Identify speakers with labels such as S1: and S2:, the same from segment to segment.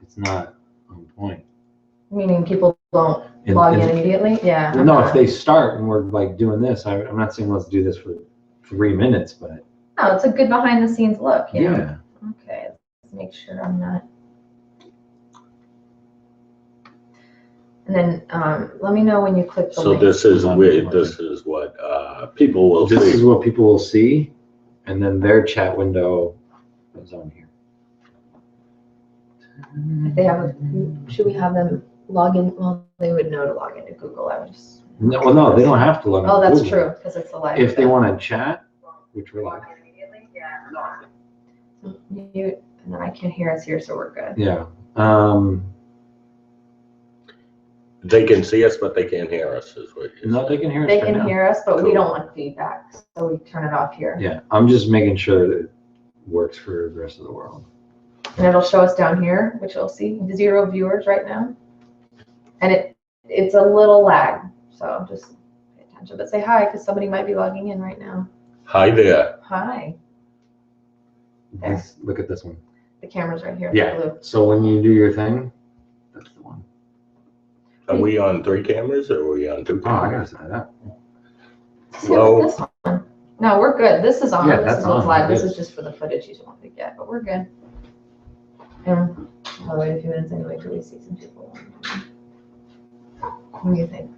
S1: it's not on point.
S2: Meaning people don't log in immediately? Yeah.
S1: Well, no, if they start and we're like doing this, I'm not saying let's do this for 3 minutes, but.
S2: Oh, it's a good behind the scenes look.
S1: Yeah.
S2: Okay, let's make sure I'm not. And then let me know when you click the link.
S3: So this is what people will see.
S1: This is what people will see, and then their chat window is on here.
S2: If they have should we have them log in? Well, they would know to log into Google. I would just.
S1: No, they don't have to log in.
S2: Oh, that's
S1: Google.
S2: true, because it's a live.
S1: If they want to chat, which we're live.
S2: Mute, and then I can't hear us here, so we're good.
S1: Yeah.
S3: They can see us, but they can't hear us. Is what you're
S1: No, they can hear us.
S2: They can hear us, but we
S3: Cool.
S2: don't want feedback, so we turn it off here.
S1: Yeah, I'm just making sure that it works for the rest of the world.
S2: And it'll show us down here, which you'll see 0 viewers right now. And it's a little lag, so just pay attention. But say hi, because somebody might be logging in right now.
S3: Hi there.
S2: Hi. There.
S1: Let's look at this one.
S2: The camera's right here.
S1: Yeah.
S2: Blue.
S1: So when you do your thing, that's the one.
S3: Are we on 3 cameras or are we on 2
S1: Oh, I
S3: cameras?
S1: gotta set that.
S2: See, look at this one. No, we're good. This is on.
S1: Yeah,
S2: this
S1: that's
S2: is what's
S1: on.
S2: live.
S1: It
S2: This
S1: is.
S2: is just for the footage you want to get, but we're good. And I'll wait a few minutes anyway till we see some people. What do you think?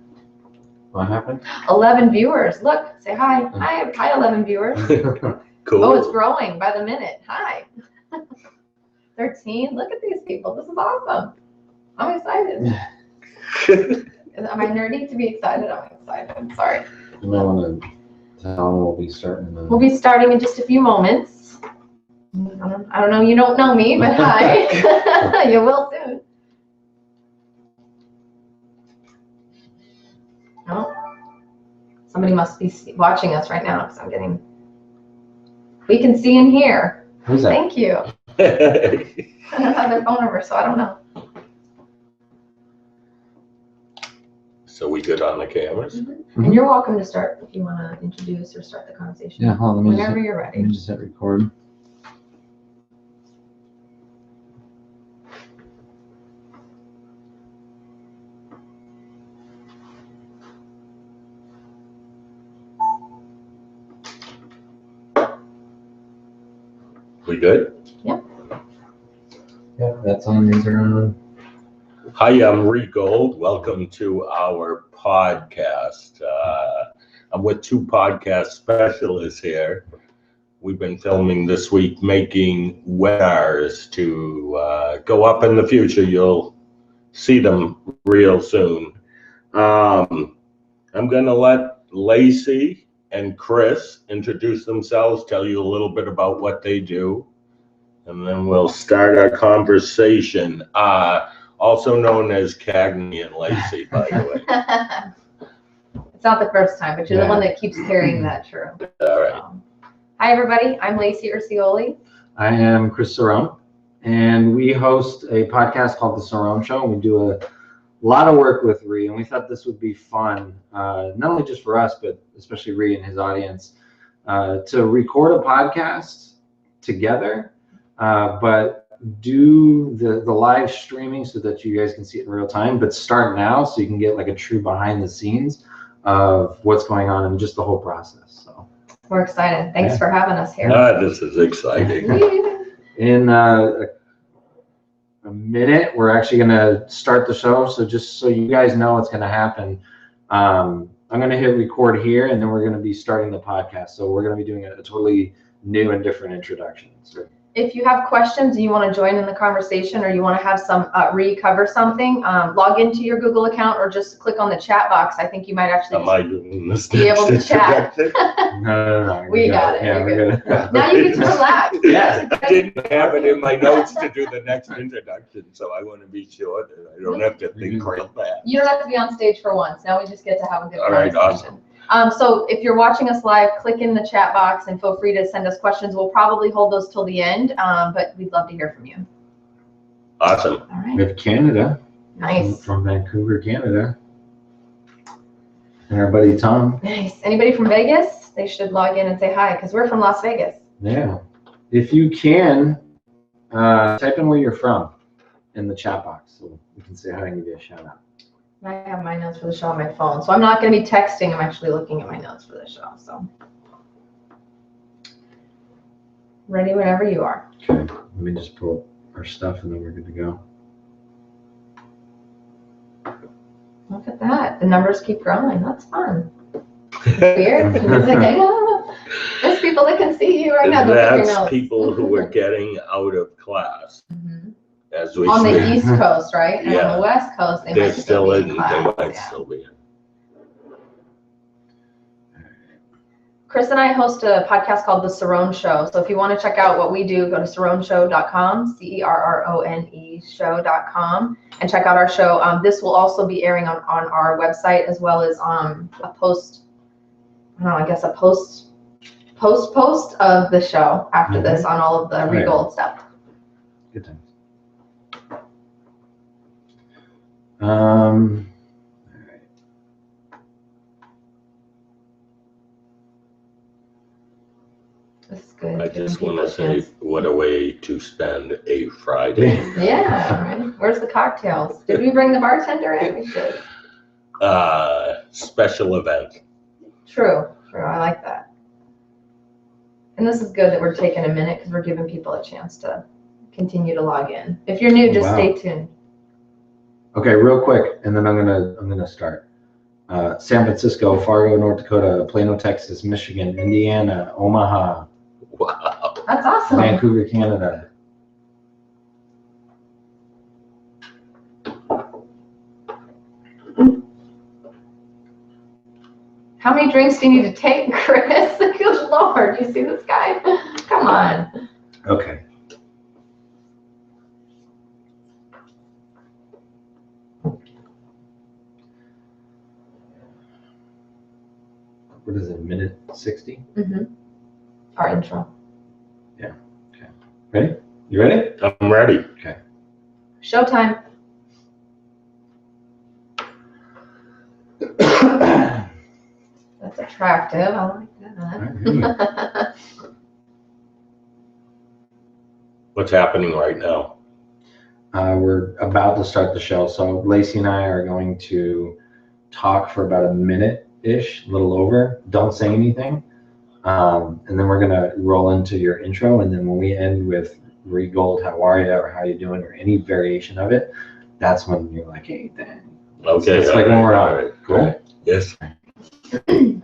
S1: What happened?
S2: 11 viewers. Look, say hi. Hi, 11 viewers.
S3: Cool.
S2: Oh, it's growing by the minute. Hi. 13. Look at these people. This is awesome. I'm excited. Am I nerdy to be excited? I'm excited. I'm sorry.
S1: You might want to tell them we'll be starting.
S2: We'll be starting in just a few moments. I don't know. You don't know me, but hi. You will soon. Oh, somebody must be watching us right now because I'm getting. We can see and hear.
S1: Who's that?
S2: Thank you. I don't have their phone number, so I don't know.
S3: So we good on the cameras?
S2: And you're welcome to start if you want to introduce or start the conversation.
S1: Yeah, hold on. Let me
S2: Whenever you're ready.
S1: just hit record.
S3: We good?
S1: Yeah, that's on. These are on.
S3: Hi, I'm Rhee Gold. Welcome to our podcast. I'm with 2 podcast specialists here. We've been filming this week, making webinars to go up in the future. You'll see them real soon. I'm going to let Lacey and Chris introduce themselves, tell you a little bit about what they do, and then we'll start our conversation. Also known as Cagney and Lacey, by the way.
S2: It's not the first time, but you're the one that keeps carrying that true.
S3: All right.
S2: Hi, everybody. I'm Lacey Urcioli.
S1: I am Chris Cerrone, and we host a podcast called The Cerrone Show. We do a lot of work with Rhee, and we thought this would be fun, not only just for us, but especially Rhee and his audience, to record a podcast together, but do the live streaming so that you guys can see it in real time, but start now so you can get like a true behind the scenes of what's going on and just the whole process. So
S2: We're excited. Thanks for having us here.
S3: This is exciting.
S1: in a minute, we're actually going to start the show. So just so you guys know what's going to happen, I'm going to hit record here, and then we're going to be starting the podcast. So we're going to be doing a totally new and different introduction. So
S2: If you have questions and you want to join in the conversation, or you want to have some recover something, log into your Google account or just click on the chat box. I think you might actually
S3: Am I doing this
S2: be able to chat.
S1: no.
S2: We got it.
S1: Yeah,
S2: You're
S1: we're
S2: good.
S1: good.
S2: Now you get to relax.
S3: Yeah, I didn't have it in my notes to do the next introduction, so I want to be sure that I don't have to think real fast.
S2: You don't have to be on stage for once. Now we just get to have a good
S3: All right,
S2: conversation. So if you're watching us live, click in the chat box and feel free to send us questions. We'll probably hold those till the end, but we'd love to hear from you.
S3: Awesome.
S2: All right.
S1: We have Canada.
S2: Nice.
S1: From Vancouver, Canada. And our buddy Tom.
S2: Nice. Anybody from Vegas? They should log in and say hi, because we're from Las Vegas.
S1: Yeah. If you can, type in where you're from. in the chat box, so we can say hi and give you a shout out.
S2: I have my notes for the show on my phone, so I'm not going to be texting. I'm actually looking at my notes for the show. So ready whenever you are.
S1: Okay, let me just pull up our stuff and then we're good to go.
S2: Look at that. The numbers keep growing. That's fun. Weird. It's like, oh, there's people that can see you right now.
S3: That's people who are getting out of class. As we
S2: on
S3: speak.
S2: the East Coast, right? And
S3: Yeah.
S2: on the West Coast, they
S3: They're
S2: might
S3: still
S2: be
S3: in. They
S2: class.
S3: might
S2: Yeah.
S3: still be in.
S2: Chris and I host a podcast called The Cerrone Show. So if you want to check out what we do, go to cerroneshow.com, CERRONE show.com, and check out our show. This will also be airing on our website, as well as a post, I don't know, I guess a post of the show after this on all of the Rhee Gold stuff.
S1: Good times. All right.
S2: This is good.
S3: I
S2: Giving
S3: just
S2: people
S3: want
S2: a
S3: to say,
S2: chance.
S3: what a way to spend a Friday.
S2: Yeah, right. Where's the cocktails? Did we bring the bartender in? We should.
S3: Special event.
S2: True. I like that. And this is good that we're taking a minute because we're giving people a chance to continue to log in. If you're new, just stay tuned.
S1: Okay, real quick, and then I'm gonna start. San Francisco, Fargo, North Dakota, Plano, Texas, Michigan, Indiana, Omaha,
S3: Wow.
S2: That's awesome.
S1: Vancouver, Canada.
S2: How many drinks do you need to take, Chris? Good Lord, you see this guy? Come on.
S1: Okay. What is it, minute 60?
S2: Our intro.
S1: Yeah, okay. Ready? You ready?
S3: I'm ready.
S1: Okay.
S2: Showtime. That's attractive. I like that.
S3: What's happening right now?
S1: We're about to start the show. So Lacey and I are going to talk for about a minute-ish, a little over. Don't say anything. And then we're going to roll into your intro. And then when we end with Rhee Gold, how are you, or how you doing, or any variation of it, that's when you're like, hey, then.
S3: Okay.
S1: It's like when we're on.
S3: Right.
S1: Cool?
S3: Yes.
S1: Good?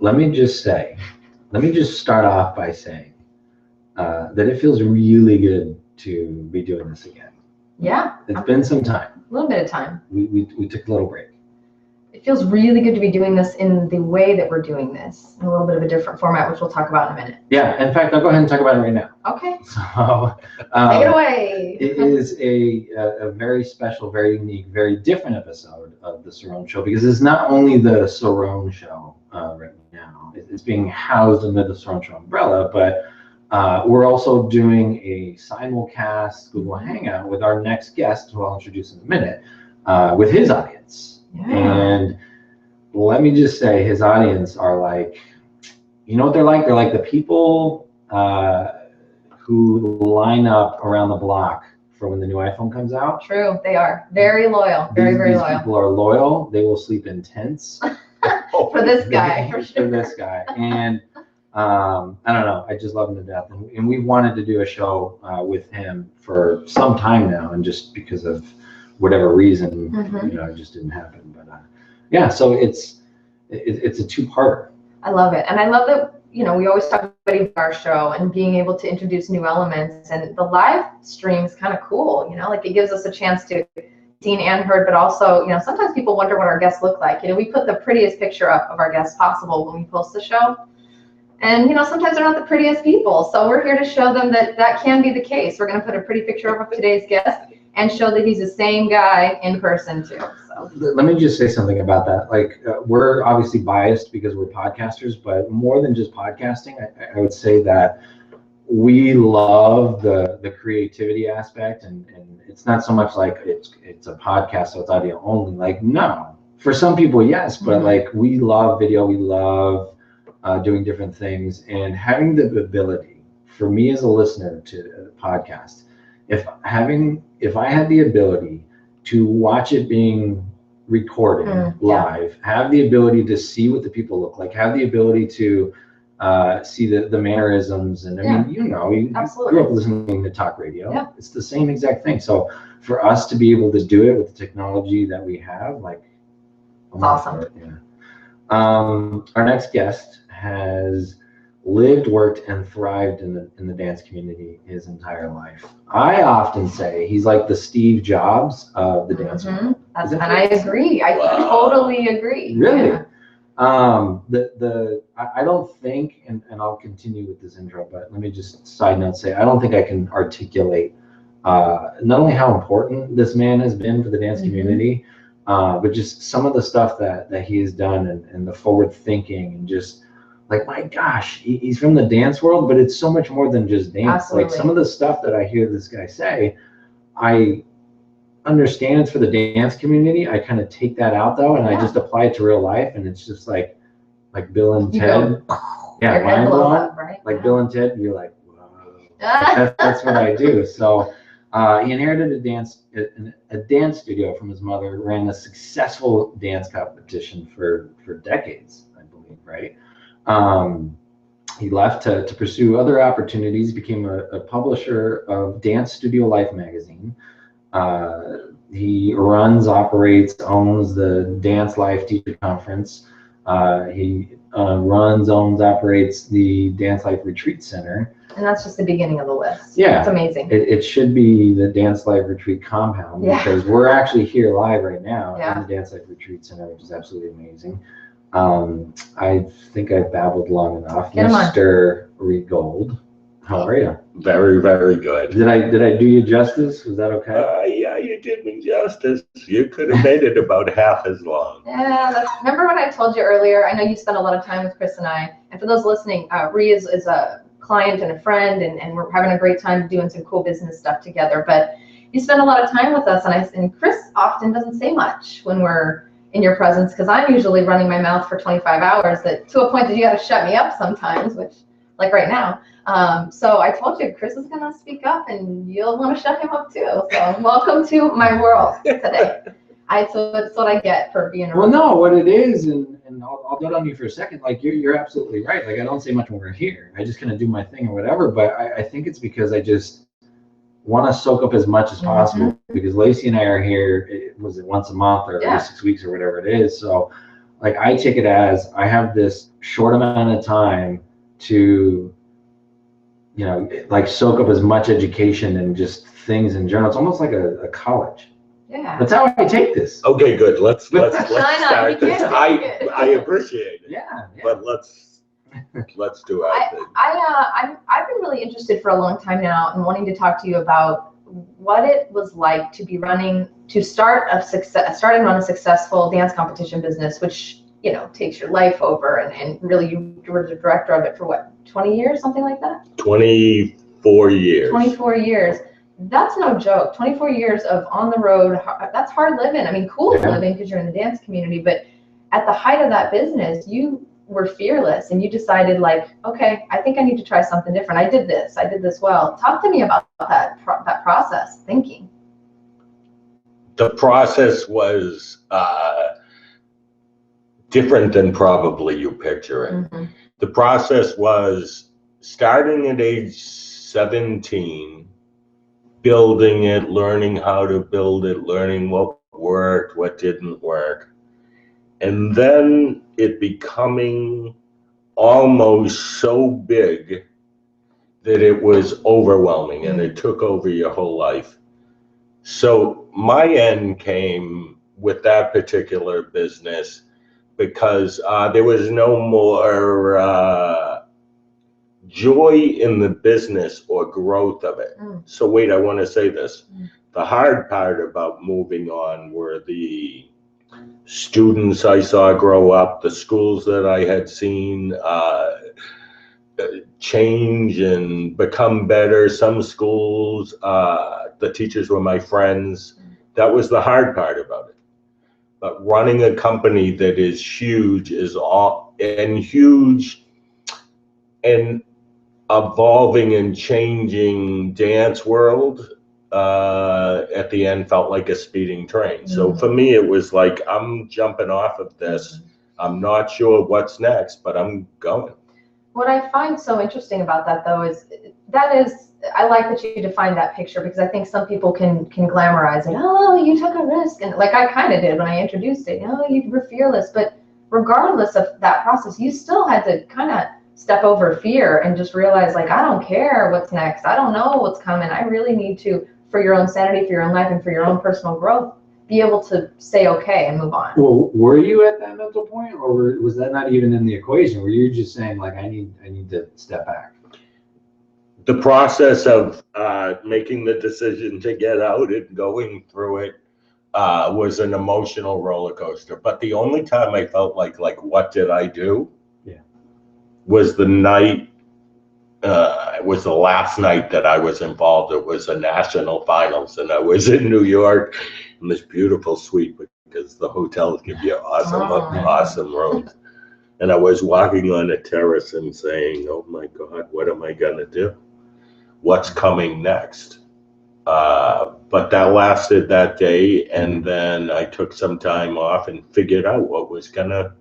S1: Let me just start off by saying that it feels really good to be doing this again.
S2: Yeah.
S1: It's been some time.
S2: A little bit of time.
S1: We took a little break.
S2: It feels really good to be doing this in the way that we're doing this, in a little bit of a different format, which we'll talk about in a minute.
S1: Yeah, in fact, I'll go ahead and talk about it right now.
S2: Okay.
S1: So,
S2: take it away.
S1: It is a very special, very unique, very different episode of the Cerrone Show, because it's not only the Cerrone Show right now. It's being housed under the Cerrone Show umbrella, but we're also doing a simulcast Google Hangout with our next guest, who I'll introduce in a minute, with his audience.
S2: Yeah.
S1: And let me just say, his audience are like, you know what they're like? They're like the people who line up around the block for when the new iPhone comes out.
S2: True, they are very loyal, very
S1: These
S2: loyal.
S1: people are loyal. They will sleep in tents.
S2: For this guy, for sure.
S1: For this guy. And I don't know, I just love him to death. And we wanted to do a show with him for some time now, and just because of whatever reason, it just didn't happen. But yeah, so it's a two-parter.
S2: I love it. And I love that, we always talk about our show and being able to introduce new elements, and the live stream is kind of cool, like it gives us a chance to be seen and heard, but also, sometimes people wonder what our guests look like. We put the prettiest picture up of our guests possible when we post the show. And, sometimes they're not the prettiest people. So we're here to show them that that can be the case. We're going to put a pretty picture up of today's guest and show that he's the same guy in person too. So
S1: let me just say something about that. Like, we're obviously biased because we're podcasters, but more than just podcasting, I would say that we love the creativity aspect, and it's not so much like it's a podcast, so it's audio only. Like, no, for some people, yes, but like we love video, we love doing different things, and having the ability for me as a listener to a podcast, if I had the ability to watch it being recorded live, have the ability to see what the people look like, have the ability to see the mannerisms, and I mean, you grew up listening to talk radio. Yeah. It's the same exact thing. So for us to be able to do it with the technology that we have, like,
S2: awesome.
S1: Our next guest has lived, worked, and thrived in the dance community his entire life. I often say he's like the Steve Jobs of the dance world.
S2: And I agree. I totally agree.
S1: Really? Yeah. I don't think, and I'll continue with this intro, but let me just side note say, I don't think I can articulate not only how important this man has been for the dance community, but just some of the stuff that he has done, and the forward thinking, and just like, my gosh, he's from the dance world, but it's so much more than just dance. Absolutely. Like some of the stuff that I hear this guy say, I understand it's for the dance community. I kind of take that out though, and I just apply it to real life, and it's just like Bill and Ted. Yeah, mind blown. Right? Like Bill and Ted, you're like, whoa. That's what I do. So he inherited a dance studio from his mother, ran a successful dance competition for decades, I believe, right? He left to pursue other opportunities, became a publisher of Dance Studio Life magazine. He runs, operates, owns the Dance Life Teacher Conference. He runs, owns, operates the Dance Life Retreat Center.
S2: And that's just the beginning of the list.
S1: Yeah.
S2: It's amazing.
S1: It should be the Dance Life Retreat Compound, because we're actually here live right now in the Dance Life Retreat Center, which is absolutely amazing. I think I've babbled long enough. Mr. Rhee Gold, how are you?
S3: Very, very good.
S1: Did I do you justice? Was that okay?
S3: Yeah, you did me justice. You could have made it about half as long.
S2: Yeah, remember when I told you earlier, I know you spent a lot of time with Chris and I, and for those listening, Rhee is a client and a friend, and we're having a great time doing some cool business stuff together, but you spend a lot of time with us, and Chris often doesn't say much when we're in your presence, because I'm usually running my mouth for 25 hours, that to a point that you got to shut me up sometimes, which, like right now. So I told you, Chris is going to speak up, and you'll want to shut him up too. So welcome to my world today. So that's what I get for being around.
S1: Well, no, what it is, and I'll dote on you for a second. Like you're absolutely right. Like I don't say much when we're here. I just kind of do my thing or whatever. But I think it's because I just want to soak up as much as possible, because Lacey and I are here. Was it once a month or every 6 weeks or whatever it is? So like I take it as I have this short amount of time to, like soak up as much education and just things in general. It's almost like a college.
S2: Yeah.
S1: That's how I take this.
S3: Okay, good. Let's start this. I appreciate it.
S1: Yeah.
S3: But let's do our thing.
S2: I've been really interested for a long time now and wanting to talk to you about what it was like to start and run a successful dance competition business, which takes your life over, and really you were the director of it for what, 20 years, something like that?
S3: 24 years.
S2: 24 years. That's no joke. 24 years of on the road. That's hard living. I mean, cool living because you're in the dance community, but at the height of that business, you were fearless, and you decided, like, okay, I think I need to try something different. I did this well. Talk to me about that process, thinking.
S3: The process was different than probably you picture it. The process was starting at age 17, building it, learning how to build it, learning what worked, what didn't work, and then it becoming almost so big that it was overwhelming and it took over your whole life. So my end came with that particular business because there was no more joy in the business or growth of it. So wait, I want to say this. The hard part about moving on were the students I saw grow up, the schools that I had seen change and become better. Some schools, the teachers were my friends. That was the hard part about it. but running a company that is huge huge and evolving and changing dance world at the end felt like a speeding train. So for me, it was like, I'm jumping off of this. I'm not sure what's next, but I'm going.
S2: What I find so interesting about that, though, is I like that you defined that picture, because I think some people can glamorize it. Oh, you took a risk, and like I kind of did when I introduced it. Oh, you were fearless, but regardless of that process, you still had to kind of step over fear and just realize, like, I don't care what's next. I don't know what's coming. I really need to, for your own sanity, for your own life, and for your own personal growth, be able to say okay and move on.
S1: Well, were you at that mental point, or was that not even in the equation? Were you just saying, like, I need to step back?
S3: The process of making the decision to get out and going through it was an emotional roller coaster. But the only time I felt like what did I do?
S1: Yeah.
S3: Was the night. It was the last night that I was involved. It was a national finals, and I was in New York in this beautiful suite, because the hotels give you awesome rooms. And I was walking on a terrace and saying, "Oh my God, what am I gonna do? What's coming next?" But that lasted that day, and then I took some time off and figured out what was gonna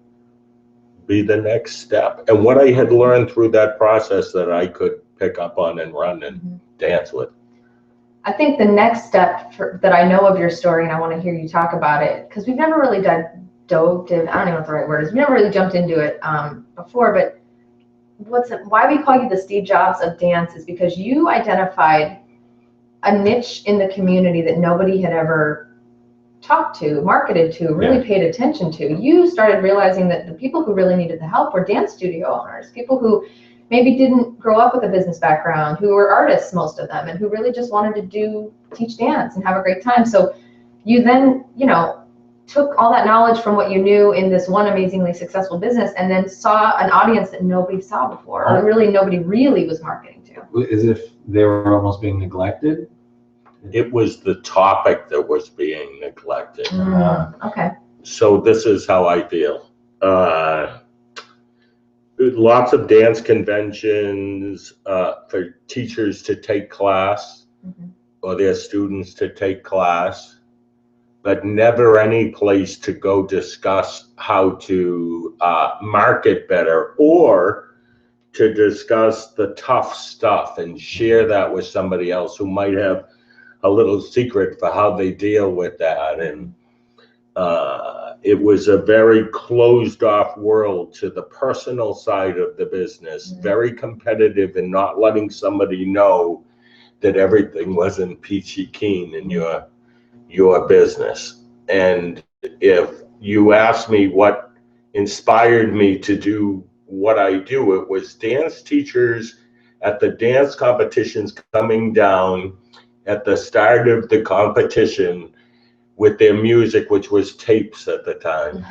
S3: be the next step, and what I had learned through that process that I could pick up on and run and dance with.
S2: I think the next step that I know of your story, and I want to hear you talk about it, because we've never really I don't even know what the right word is. We never really jumped into it before, but why we call you the Steve Jobs of dance is because you identified a niche in the community that nobody had ever talked to, marketed to, really paid attention to. You started realizing that the people who really needed the help were dance studio owners, people who maybe didn't grow up with a business background, who were artists, most of them, and who really just wanted to teach dance and have a great time. So you then, took all that knowledge from what you knew in this one amazingly successful business, and then saw an audience that nobody saw before, or really nobody really was marketing to.
S1: As if they were almost being neglected?
S3: It was the topic that was being neglected.
S2: Okay.
S3: So this is how I feel. Lots of dance conventions for teachers to take class or their students to take class, but never any place to go discuss how to market better, or to discuss the tough stuff and share that with somebody else who might have a little secret for how they deal with that. And it was a very closed off world to the personal side of the business, very competitive, and not letting somebody know that everything wasn't peachy keen in your business. And if you ask me what inspired me to do what I do, it was dance teachers at the dance competitions coming down at the start of the competition with their music, which was tapes at the time,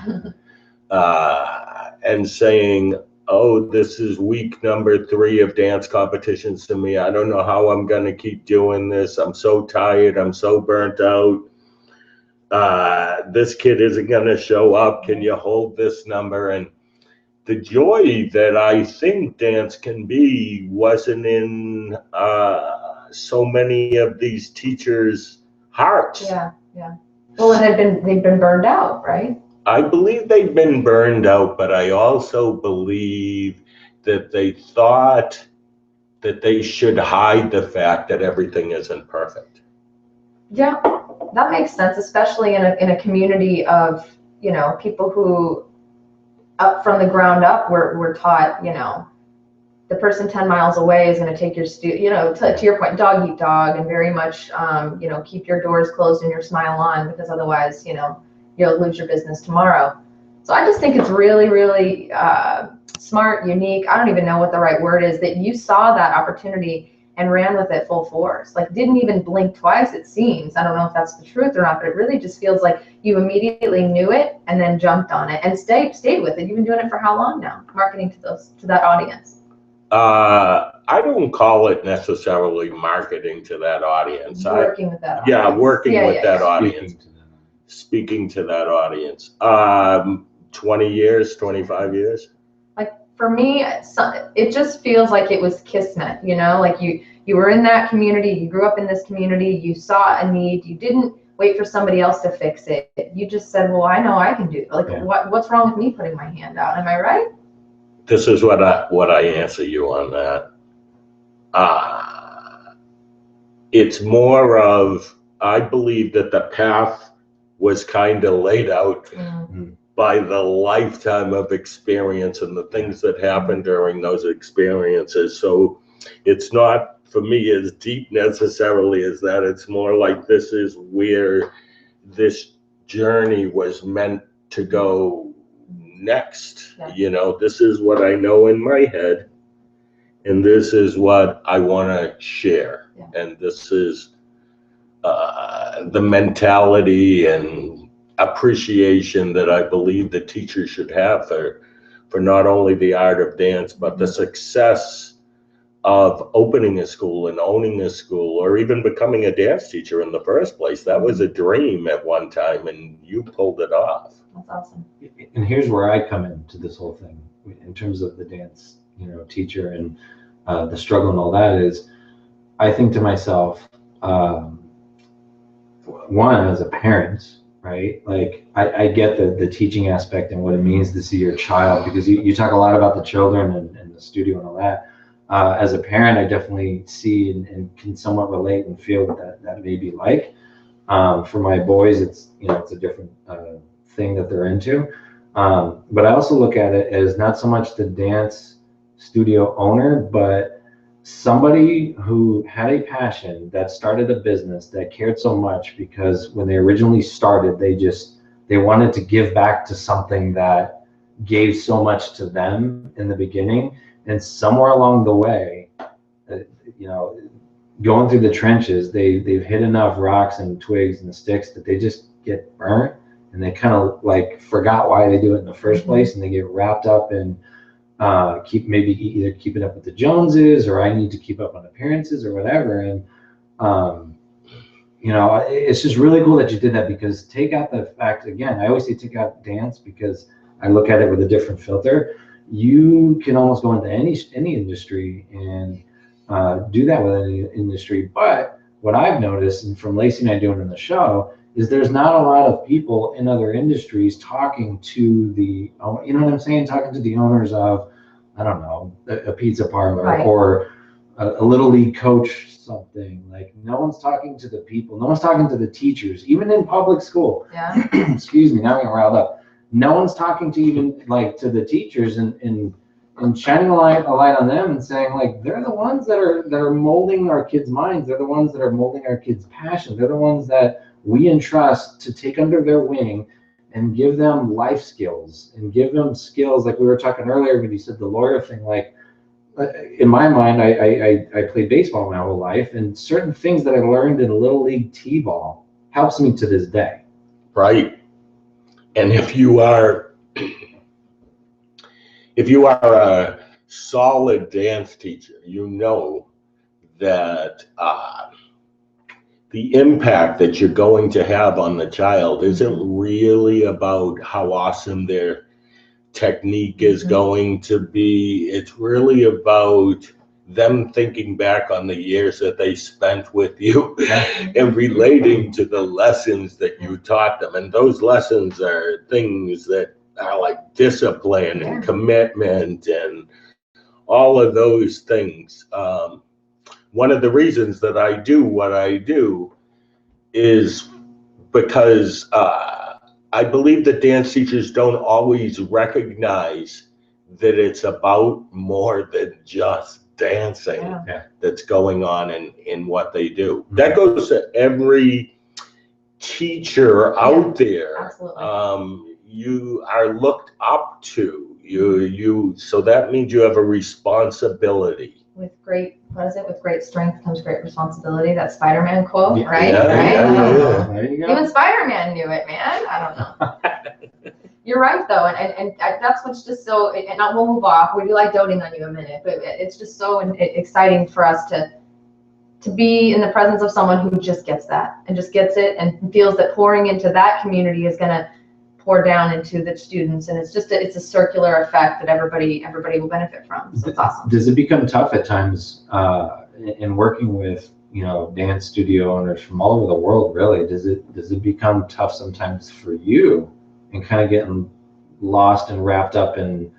S3: and saying, "Oh, this is week number 3 of dance competitions to me. I don't know how I'm going to keep doing this. I'm so tired. I'm so burnt out. This kid isn't going to show up. Can you hold this number?" And the joy that I think dance can be wasn't in so many of these teachers' hearts.
S2: Yeah. Well, they've been burned out, right?
S3: I believe they've been burned out, but I also believe that they thought that they should hide the fact that everything isn't perfect.
S2: Yeah, that makes sense, especially in a community of, people who up from the ground up were taught, the person 10 miles away is going to take your to your point, dog eat dog, and very much, keep your doors closed and your smile on, because otherwise, you'll lose your business tomorrow. So I just think it's really, really smart, unique. I don't even know what the right word is, that you saw that opportunity and ran with it full force. Like, didn't even blink twice, it seems. I don't know if that's the truth or not, but it really just feels like you immediately knew it and then jumped on it and stayed with it. You've been doing it for how long now, marketing to that audience?
S3: I don't call it necessarily marketing to that audience.
S2: Working with that audience.
S3: Yeah, working with that audience. speaking to that audience? 20 years, 25 years?
S2: Like for me, it just feels like it was kismet, you know, like you were in that community, you grew up in this community, you saw a need, you didn't wait for somebody else to fix it. You just said, well, I know I can do it. Like, what's wrong with me putting my hand out? Am I right?
S3: This is what I answer you on that. It's more of, I believe that the path was kind of laid out by the lifetime of experience and the things that happened during those experiences. So it's not, for me, as deep necessarily as that. It's more like this is where this journey was meant to go next.
S2: Yeah.
S3: You know, this is what I know in my head, and this is what I want to share.
S2: Yeah.
S3: And this is the mentality and appreciation that I believe the teacher should have for not only the art of dance, but the success of opening a school and owning a school, or even becoming a dance teacher in the first place. That was a dream at one time, and you pulled it off.
S2: That's awesome.
S1: And here's where I come into this whole thing in terms of the dance, teacher and the struggle and all that is, I think to myself, one, as a parent, right? Like I get the teaching aspect and what it means to see your child, because you talk a lot about the children and the studio and all that. As a parent, I definitely see and can somewhat relate and feel what that may be like. For my boys, it's a different thing that they're into. But I also look at it as not so much the dance studio owner, but somebody who had a passion, that started a business, that cared so much, because when they originally started, they wanted to give back to something that gave so much to them in the beginning. And somewhere along the way, going through the trenches, they've hit enough rocks and twigs and sticks that they just get burnt, and they kind of like forgot why they do it in the first place, and they get wrapped up in either keeping up with the Joneses, or I need to keep up on appearances or whatever. And it's just really cool that you did that, because take out the fact, again, I always say take out dance, because I look at it with a different filter. You can almost go into any industry and do that with any industry. But what I've noticed, and from Lacey and I doing in the show, is there's not a lot of people in other industries talking to talking to the owners of, I don't know, a pizza parlor, right, or a little league coach, something. Like, no one's talking to the people, no one's talking to the teachers, even in public school.
S2: Yeah.
S1: Excuse me, now I'm getting riled up. No one's talking to even to the teachers and shining a light on them and saying, like, they're the ones that are molding our kids' minds. They're the ones that are molding our kids' passion. They're the ones that we entrust to take under their wing and give them life skills and give them skills, like we were talking earlier when you said the lawyer thing. Like, in my mind, I played baseball my whole life, and certain things that I learned in Little League T-ball helps me to this day.
S3: Right. And if you are a solid dance teacher, you know that the impact that you're going to have on the child isn't really about how awesome their technique is going to be. It's really about them thinking back on the years that they spent with you and relating to the lessons that you taught them. And those lessons are things that are like discipline and commitment and all of those things. One of the reasons that I do what I do is because I believe that dance teachers don't always recognize that it's about more than just dancing that's going on in what they do. That goes to every teacher out there.
S2: Absolutely.
S3: You are looked up to. So that means you have a responsibility.
S2: With great strength comes great responsibility. That Spider-Man quote, right?
S1: Yeah. There you go.
S2: Even Spider-Man knew it, man. I don't know. You're right, though, and that's what's just so. And we'll move off. We do like doting on you a minute, but it's just so exciting for us to to be in the presence of someone who just gets that and just gets it and feels that pouring into that community is going to pour down into the students, and it's a circular effect that everybody will benefit from. So it's awesome.
S1: Does it become tough at times in working with dance studio owners from all over the world? Really, does it become tough sometimes for you and kind of getting lost and wrapped up in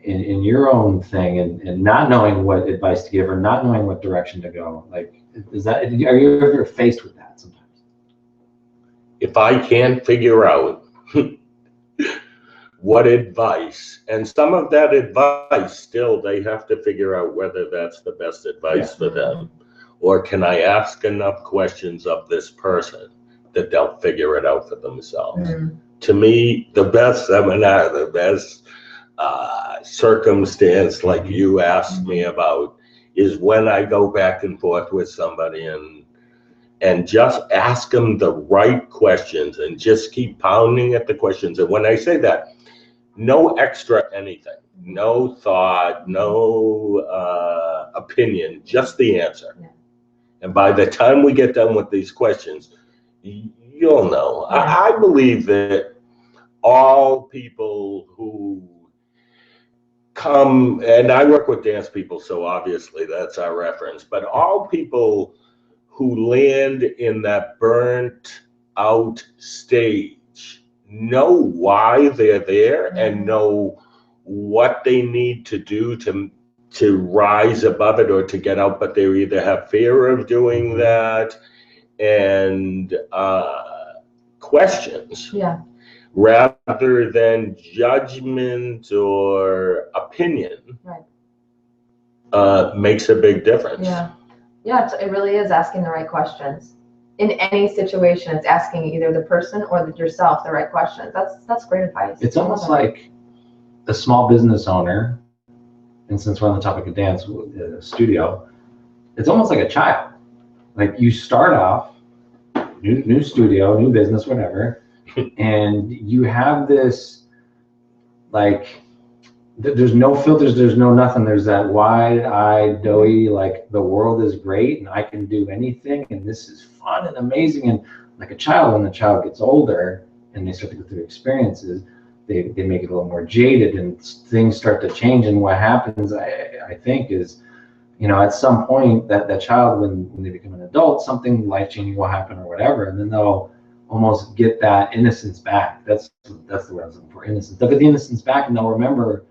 S1: your own thing and not knowing what advice to give or not knowing what direction to go? Like, are you ever faced with that sometimes?
S3: If I can't figure out what advice, and some of that advice still they have to figure out whether that's the best advice for them, or can I ask enough questions of this person that they'll figure it out for themselves. To me, the best seminar, the best circumstance like you asked me about is when I go back and forth with somebody and just ask them the right questions and just keep pounding at the questions. And when I say that, no extra anything, no thought, no opinion, just the answer. Yeah. And by the time we get done with these questions, you'll know. Yeah. I believe that all people who come, and I work with dance people, so obviously that's our reference, but all people who land in that burnt out stage know why they're there and know what they need to do to rise above it or to get out, but they either have fear of doing that and questions rather than judgment or opinion. Makes a big difference.
S2: Yeah, it really is asking the right questions. In any situation, it's asking either the person or yourself the right questions. That's great advice.
S1: It's almost like a small business owner, and since we're on the topic of dance studio, it's almost like a child. Like you start off, new studio, new business, whatever, and you have this, like, there's no filters, there's no nothing. There's that wide-eyed, doughy, like the world is great and I can do anything and this is fun and amazing. And like a child, when the child gets older and they start to go through experiences, they make it a little more jaded and things start to change. And what happens, I think, is, at some point that child, when they become an adult, something life-changing will happen or whatever, and then they'll almost get that innocence back. That's the word I was looking for, innocence. They'll get the innocence back and they'll remember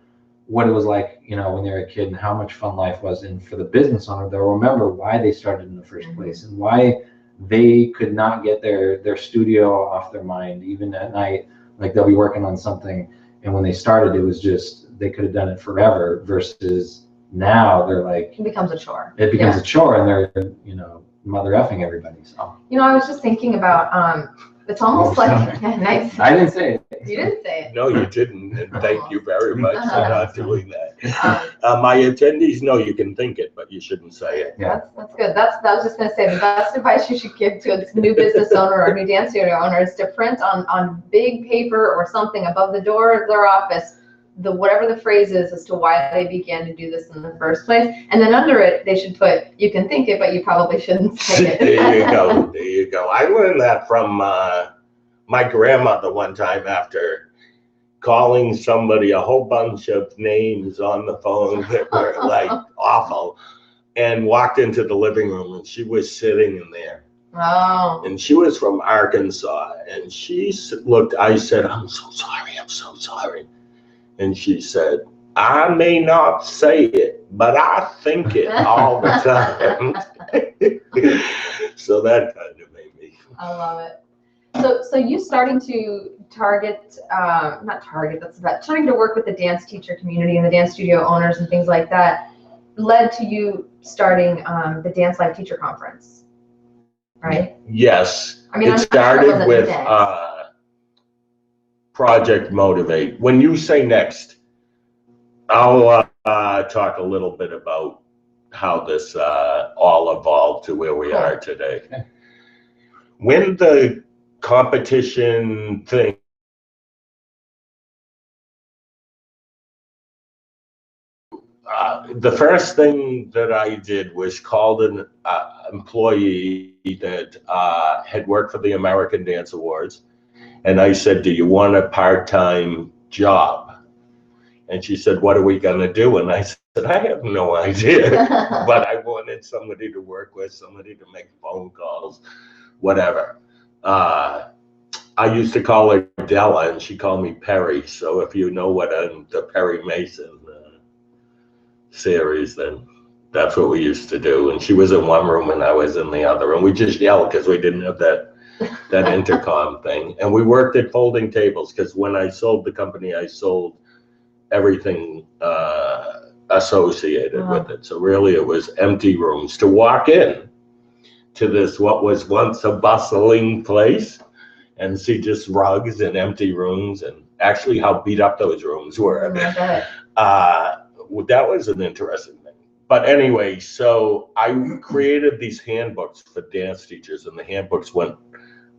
S1: what it was like, when they were a kid and how much fun life was. And for the business owner, they'll remember why they started in the first place and why they could not get their studio off their mind, even at night. Like they'll be working on something, and when they started, it was just, they could have done it forever, versus now they're like,
S2: it becomes a chore.
S1: It becomes a chore, and they're, mother effing everybody. So,
S2: I was just thinking about, it's almost like, nice.
S1: I didn't say it.
S2: You didn't say it.
S3: No, you didn't, and thank you very much for not doing that. My attendees know you can think it, but you shouldn't say it.
S2: Yeah. That's good. I was just going to say, the best advice you should give to a new business owner or a new dance studio owner is to print on big paper or something above the door of their office whatever the phrase is as to why they began to do this in the first place, and then under it they should put, you can think it, but you probably shouldn't say it.
S3: There you go. I learned that from my grandmother one time after calling somebody a whole bunch of names on the phone that were like awful, and walked into the living room and she was sitting in there.
S2: Oh.
S3: And she was from Arkansas, and she looked, I said, I'm so sorry. And she said, I may not say it, but I think it all the time. So that kind of made me.
S2: I love it. So you starting to starting to work with the dance teacher community and the dance studio owners and things like that led to you starting the Dance Life Teacher Conference, right?
S3: Yes.
S2: I mean,
S3: it started with Project Motivate. When you say next, I'll talk a little bit about how this all evolved to where we are today. Okay. When the competition thing The first thing that I did was called an employee that had worked for the American Dance Awards. And I said, do you want a part-time job? And she said, what are we going to do? And I said, I have no idea. But I wanted somebody to work with, somebody to make phone calls, whatever. I used to call her Della, and she called me Perry. So if you know what the Perry Mason series, then that's what we used to do. And she was in one room and I was in the other. And we just yelled because we didn't have that intercom thing. And we worked at folding tables because when I sold the company, I sold everything associated with it. So really it was empty rooms. To walk in to this, what was once a bustling place, and see just rugs and empty rooms, and actually how beat up those rooms were. That was an interesting thing. But anyway, so I created these handbooks for dance teachers, and the handbooks went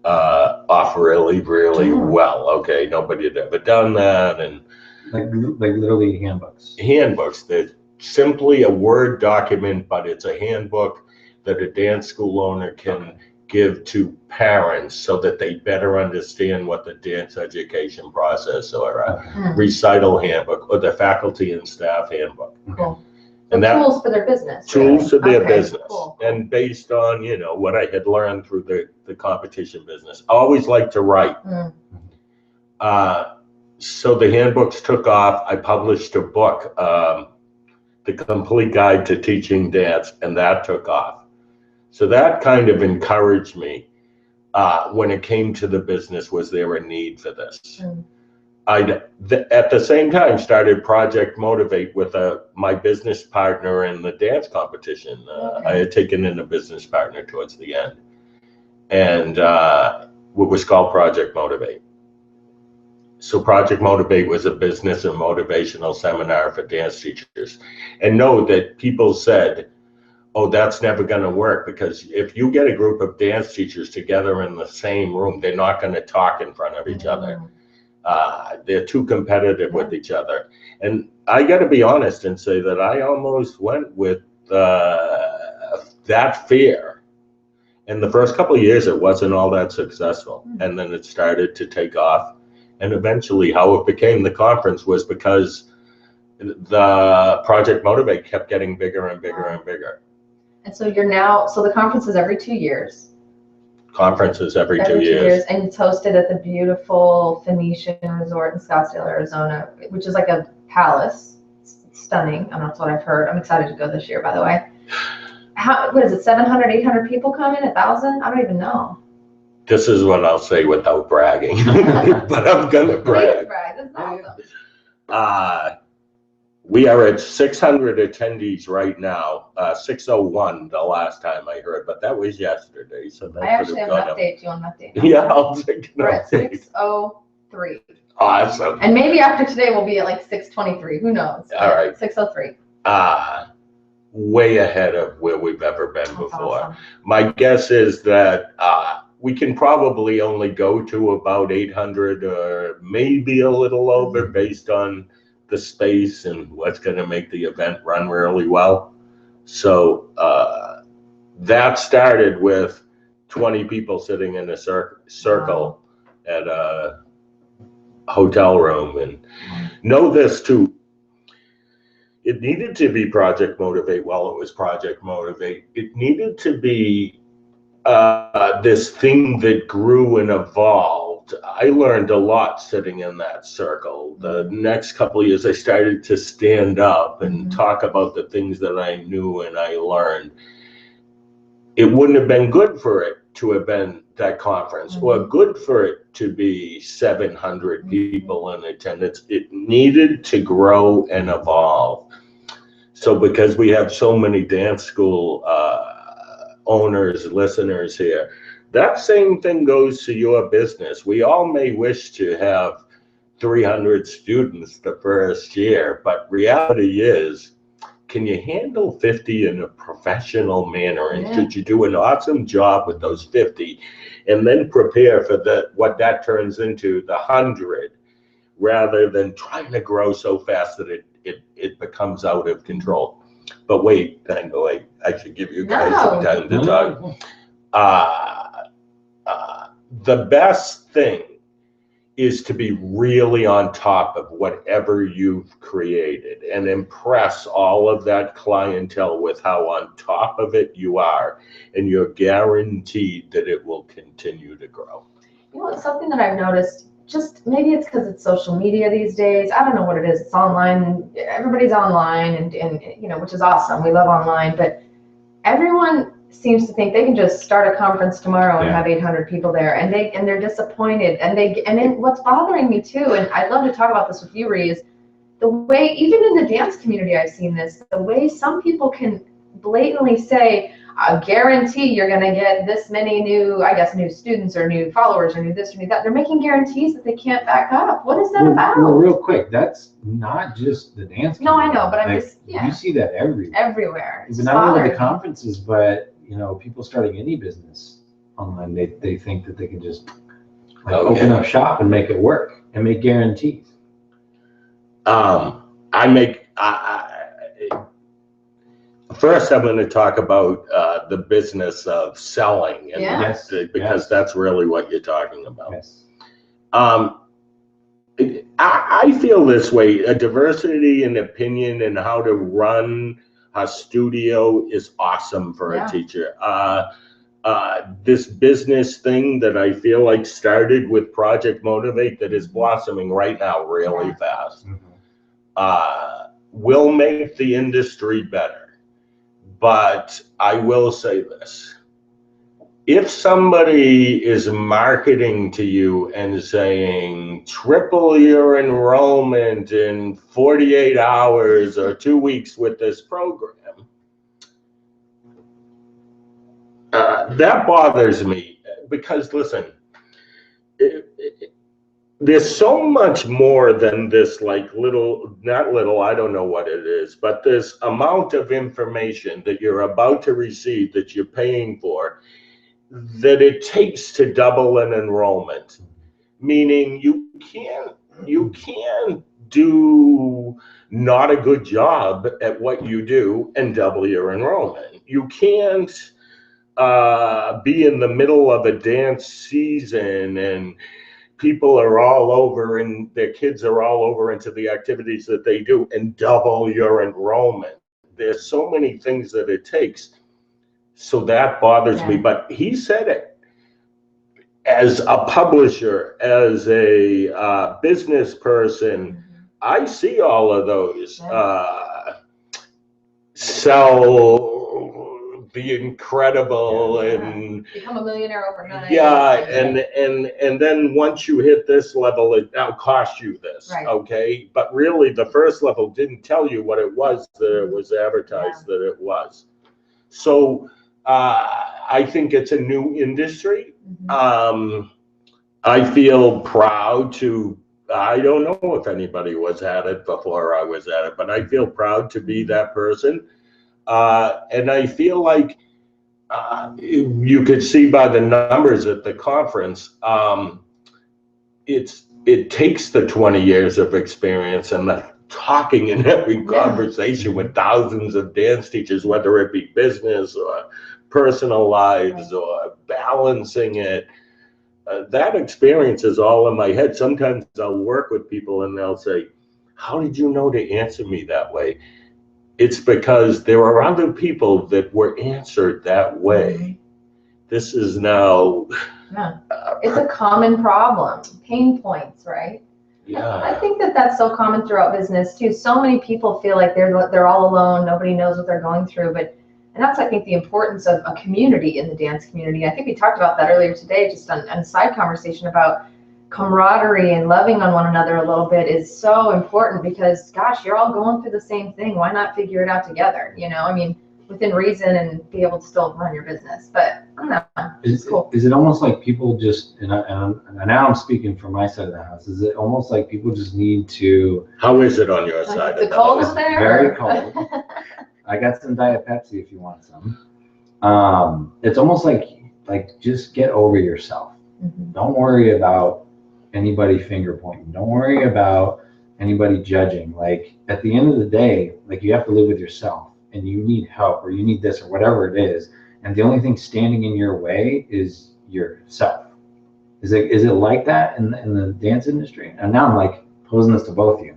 S3: off really, really well. Okay, nobody had ever done that. And
S1: like literally handbooks.
S3: Handbooks, they're simply a Word document, but it's a handbook that a dance school owner can give to parents so that they better understand what the dance education process, or a recital handbook, or the faculty and staff handbook.
S2: Cool.
S3: And that
S2: tools for their business.
S3: Tools for their business.
S2: Cool.
S3: And based on, what I had learned through the competition business. I always liked to write. So the handbooks took off. I published a book, The Complete Guide to Teaching Dance, and that took off. So that kind of encouraged me when it came to the business. Was there a need for this? I at the same time started Project Motivate with my business partner in the dance competition. I had taken in a business partner towards the end, and it was called Project Motivate. So Project Motivate was a business and motivational seminar for dance teachers. And know that people said, oh, that's never going to work, because if you get a group of dance teachers together in the same room, they're not going to talk in front of each other. They're too competitive with each other. And I got to be honest and say that I almost went with that fear. In the first couple of years, it wasn't all that successful. And then it started to take off. And eventually how it became the conference was because the Project Motivate kept getting bigger and bigger and bigger.
S2: And so so the conference is every 2 years.
S3: Conferences every 2 years.
S2: And it's hosted at the beautiful Phoenician Resort in Scottsdale, Arizona, which is like a palace. It's stunning. I don't know, that's what I've heard. I'm excited to go this year, by the way. What is it, 700, 800 people come in, 1,000? I don't even know.
S3: This is what I'll say without bragging, but I'm going to brag.
S2: This is awesome.
S3: We are at 600 attendees right now, 601 the last time I heard, but that was yesterday. So that
S2: I actually have an update. Do you want an update?
S3: Yeah, I'll take an
S2: We're at
S3: update.
S2: 603.
S3: Awesome.
S2: And maybe after today we'll be at like 623. Who knows?
S3: All right.
S2: 603.
S3: Way ahead of where we've ever been before.
S2: Awesome.
S3: My guess is that we can probably only go to about 800 or maybe a little over based on the space and what's going to make the event run really well. So that started with 20 people sitting in a circle at a hotel room. And know this too, it needed to be Project Motivate while it was Project Motivate. It needed to be this thing that grew and evolved. I learned a lot sitting in that circle. The next couple of years, I started to stand up and talk about the things that I knew and I learned. It wouldn't have been good for it to have been that conference, or good for it to be 700 people in attendance. It needed to grow and evolve. So because we have so many dance school owners, listeners here, that same thing goes to your business. We all may wish to have 300 students the first year, but reality is, can you handle 50 in a professional manner? And should you do an awesome job with those 50 and then prepare for what that turns into, the 100, rather than trying to grow so fast that it it becomes out of control. But wait, I know I should give you guys some time to talk. The best thing is to be really on top of whatever you've created and impress all of that clientele with how on top of it you are, and you're guaranteed that it will continue to grow.
S2: You know, it's something that I've noticed, just maybe it's because it's social media these days. I don't know what it is. It's online. Everybody's online, and you know, which is awesome. We love online, but everyone seems to think they can just start a conference tomorrow and have 800 people there, and they're disappointed, and then what's bothering me too, and I'd love to talk about this with you, Rhee, is the way, even in the dance community, I've seen this, the way some people can blatantly say, I guarantee you're going to get this many new students or new followers or new this or new that. They're making guarantees that they can't back up. What is that about?
S1: Well, real quick, that's not just the dance community.
S2: No, I know, but I'm just,
S1: You see that everywhere.
S2: Everywhere.
S1: It's not only the conferences, but you know, people starting any business online, they think that they can just open up shop and make it work and make guarantees.
S3: First, I'm going to talk about the business of selling, and because that's really what you're talking about.
S1: Yes.
S3: I feel this way: a diversity in opinion and how to run a studio is awesome for a teacher. This business thing that I feel like started with Project Motivate, that is blossoming right now really fast, will make the industry better. But I will say this: if somebody is marketing to you and saying triple your enrollment in 48 hours or 2 weeks with this program, that bothers me, because listen, there's so much more than this, like I don't know what it is, but this amount of information that you're about to receive that you're paying for, that it takes to double an enrollment. Meaning you can't do not a good job at what you do and double your enrollment. You can't be in the middle of a dance season and people are all over and their kids are all over into the activities that they do and double your enrollment. There's so many things that it takes. So that bothers me, but he said it. As a publisher, as a business person, I see all of those. Sell the incredible and
S2: become a millionaire overnight.
S3: And then once you hit this level, it now costs you this. Okay, but really the first level didn't tell you what it was that it was advertised that it was. So I think it's a new industry. I feel proud to, I don't know if anybody was at it before I was at it, but I feel proud to be that person. And I feel like you could see by the numbers at the conference, it takes the 20 years of experience and the talking in every conversation with thousands of dance teachers, whether it be business or personal lives or balancing it. That experience is all in my head. Sometimes I'll work with people and they'll say, how did you know to answer me that way? It's because there are other people that were answered that way. This is now...
S2: it's a common problem, pain points, right? I think that that's so common throughout business too. So many people feel like they're all alone. Nobody knows what they're going through, and that's, I think, the importance of a community in the dance community. I think we talked about that earlier today, just on a side conversation about camaraderie and loving on one another a little bit is so important, because gosh, you're all going through the same thing. Why not figure it out together? You know, I mean, within reason, and be able to still run your business. But I don't know. It's cool.
S1: Is it almost like people just, and now I'm speaking from my side of the house, is it almost like people just need to...
S3: How is it on your side?
S2: Is it cold up there?
S1: Very cold. I got some Diet Pepsi if you want some. It's almost like just get over yourself. Don't worry about anybody finger pointing. Don't worry about anybody judging. Like at the end of the day, like you have to live with yourself and you need help or you need this or whatever it is. And the only thing standing in your way is yourself. Is it like that in the dance industry? And now I'm like posing this to both of you.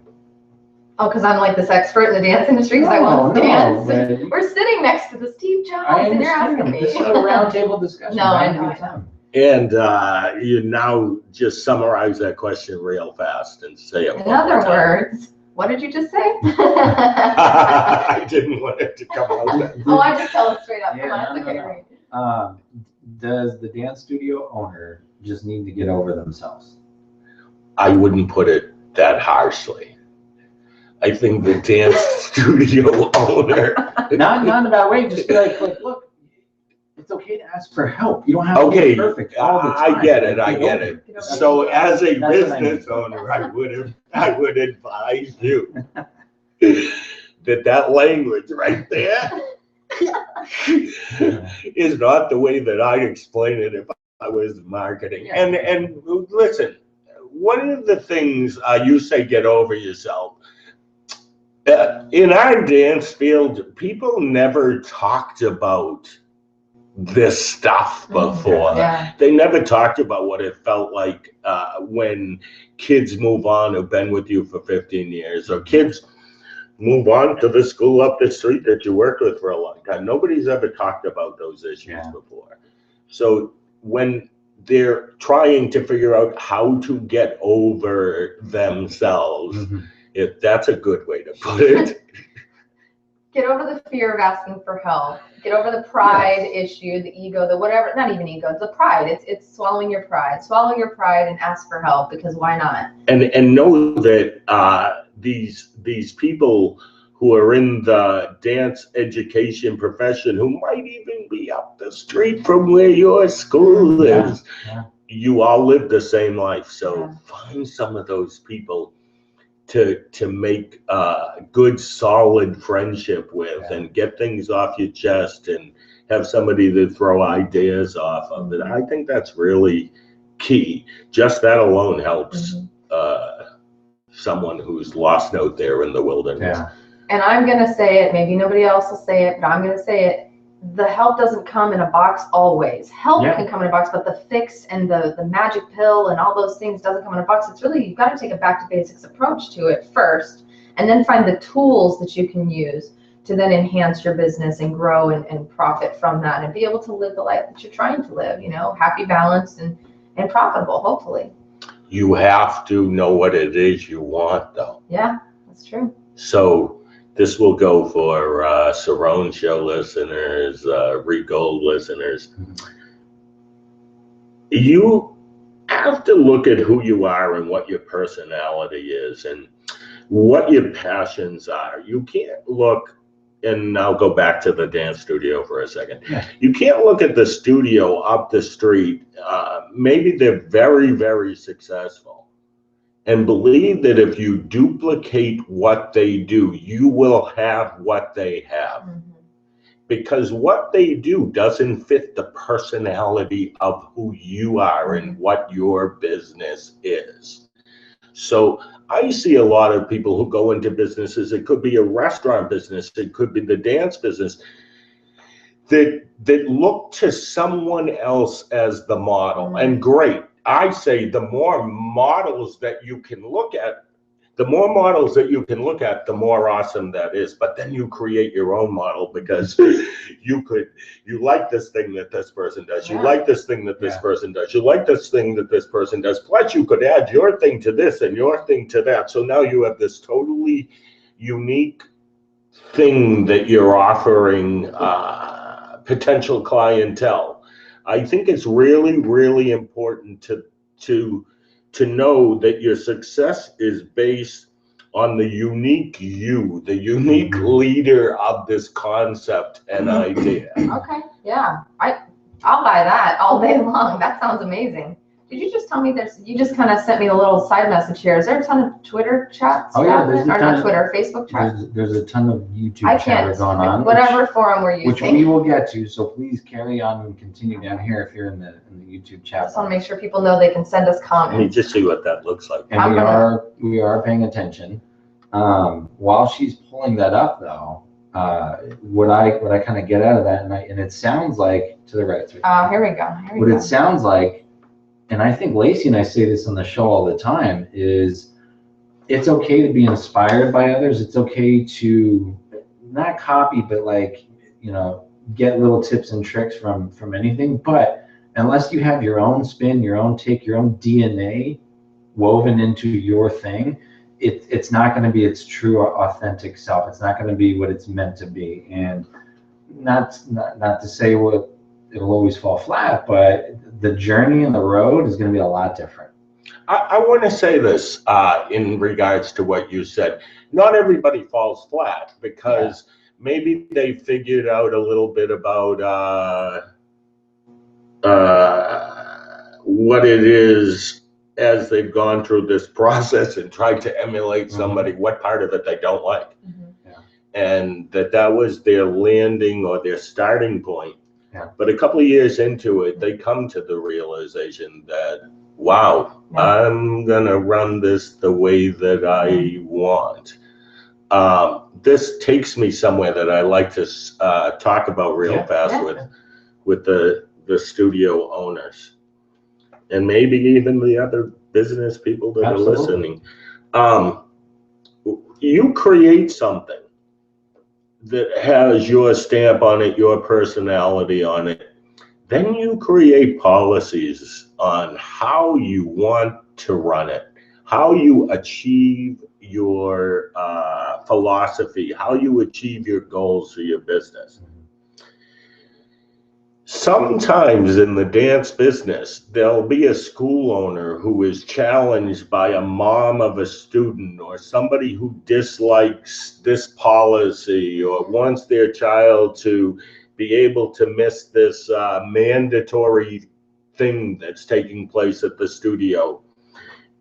S2: Oh, because I'm like this expert in the dance industry because I want to dance.
S1: But
S2: We're sitting next to the Steve Jobs and you're asking me.
S1: This is a roundtable discussion.
S2: No, I know.
S3: And you now just summarize that question real fast and say it.
S2: In other words, what did you just say?
S3: I didn't want it to come out that.
S2: Oh, I just tell it straight up.
S1: Yeah,
S2: Come on, it's okay.
S1: no. Does the dance studio owner just need to get over themselves?
S3: I wouldn't put it that harshly. I think the dance studio owner.
S1: Not in a bad way. Just be like, look, it's okay to ask for help. You don't have to be perfect all the time.
S3: I get it. So as a business owner, I would advise you that language right there is not the way that I explain it if I was marketing. And listen, one of the things you say, get over yourself. In our dance field, people never talked about this stuff before.
S2: Yeah.
S3: They never talked about what it felt like when kids move on who've been with you for 15 years, or kids move on to the school up the street that you worked with for a long time. Nobody's ever talked about those issues before. So when they're trying to figure out how to get over themselves, if that's a good way to put it.
S2: Get over the fear of asking for help. Get over the pride issue, the ego, the whatever, not even ego, it's the pride. It's swallowing your pride. Swallow your pride and ask for help, because why not?
S3: And know that these people who are in the dance education profession, who might even be up the street from where your school is, you all live the same life. So find some of those people to make good, solid friendship with and get things off your chest and have somebody to throw ideas off of it. I think that's really key. Just that alone helps someone who's lost out there in the wilderness.
S1: Yeah.
S2: And I'm going to say it, maybe nobody else will say it, but I'm going to say it. The help doesn't come in a box always. Help can come in a box, but the fix and the magic pill and all those things doesn't come in a box. It's really, you've got to take a back to basics approach to it first, and then find the tools that you can use to then enhance your business and grow and profit from that and be able to live the life that you're trying to live, happy, balanced, and profitable, hopefully.
S3: You have to know what it is you want, though.
S2: Yeah, that's true.
S3: So this will go for Cerrone Show listeners, Rhee Gold listeners. You have to look at who you are and what your personality is and what your passions are. You can't look, and I'll go back to the dance studio for a second. You can't look at the studio up the street. Maybe they're very, very successful, and believe that if you duplicate what they do, you will have what they have. Because what they do doesn't fit the personality of who you are and what your business is. So I see a lot of people who go into businesses. It could be a restaurant business, it could be the dance business, that look to someone else as the model. And great. I say the more models that you can look at, the more awesome that is. But then you create your own model, because you like this thing that this person does. You like this thing that this person does. You like this thing that this person does. Plus you could add your thing to this and your thing to that. So now you have this totally unique thing that you're offering potential clientele. I think it's really, really important to know that your success is based on the unique you, the unique leader of this concept and idea.
S2: Okay, yeah. I'll buy that all day long. That sounds amazing. Did you just tell me you just kind of sent me a little side message here. Is there a ton of Twitter chats?
S1: Oh yeah, there's a
S2: or
S1: ton
S2: not Twitter, Facebook chats?
S1: there's a ton of YouTube
S2: I
S1: chatter
S2: can't,
S1: going on.
S2: whatever forum we're
S1: Which
S2: using.
S1: we will get to, so please carry on and continue down here if you're in the YouTube chat.
S2: I just want to make sure people know they can send us
S3: Let me
S2: comments.
S3: just see what that looks like.
S1: And we are paying attention. While she's pulling that up though, what I kind of get out of that, and it sounds like to the right.
S2: Here we go.
S1: It sounds like, and I think Lacey and I say this on the show all the time, is it's okay to be inspired by others. It's okay to not copy, but like, you know, get little tips and tricks from anything. But unless you have your own spin, your own take, your own DNA woven into your thing, it's not going to be its true authentic self. It's not going to be what it's meant to be. And not to say what it'll always fall flat, but the journey and the road is going to be a lot different.
S3: I want to say this in regards to what you said. Not everybody falls flat because maybe they figured out a little bit about what it is as they've gone through this process and tried to emulate somebody, what part of it they don't like. And that was their landing or their starting point. But a couple of years into it, they come to the realization that, wow, I'm gonna run this the way that I want. This takes me somewhere that I like to talk about real fast with the studio owners, and maybe even the other business people that are listening. You create something that has your stamp on it, your personality on it. Then you create policies on how you want to run it, how you achieve your philosophy, how you achieve your goals for your business. Sometimes in the dance business, there'll be a school owner who is challenged by a mom of a student or somebody who dislikes this policy or wants their child to be able to miss this mandatory thing that's taking place at the studio.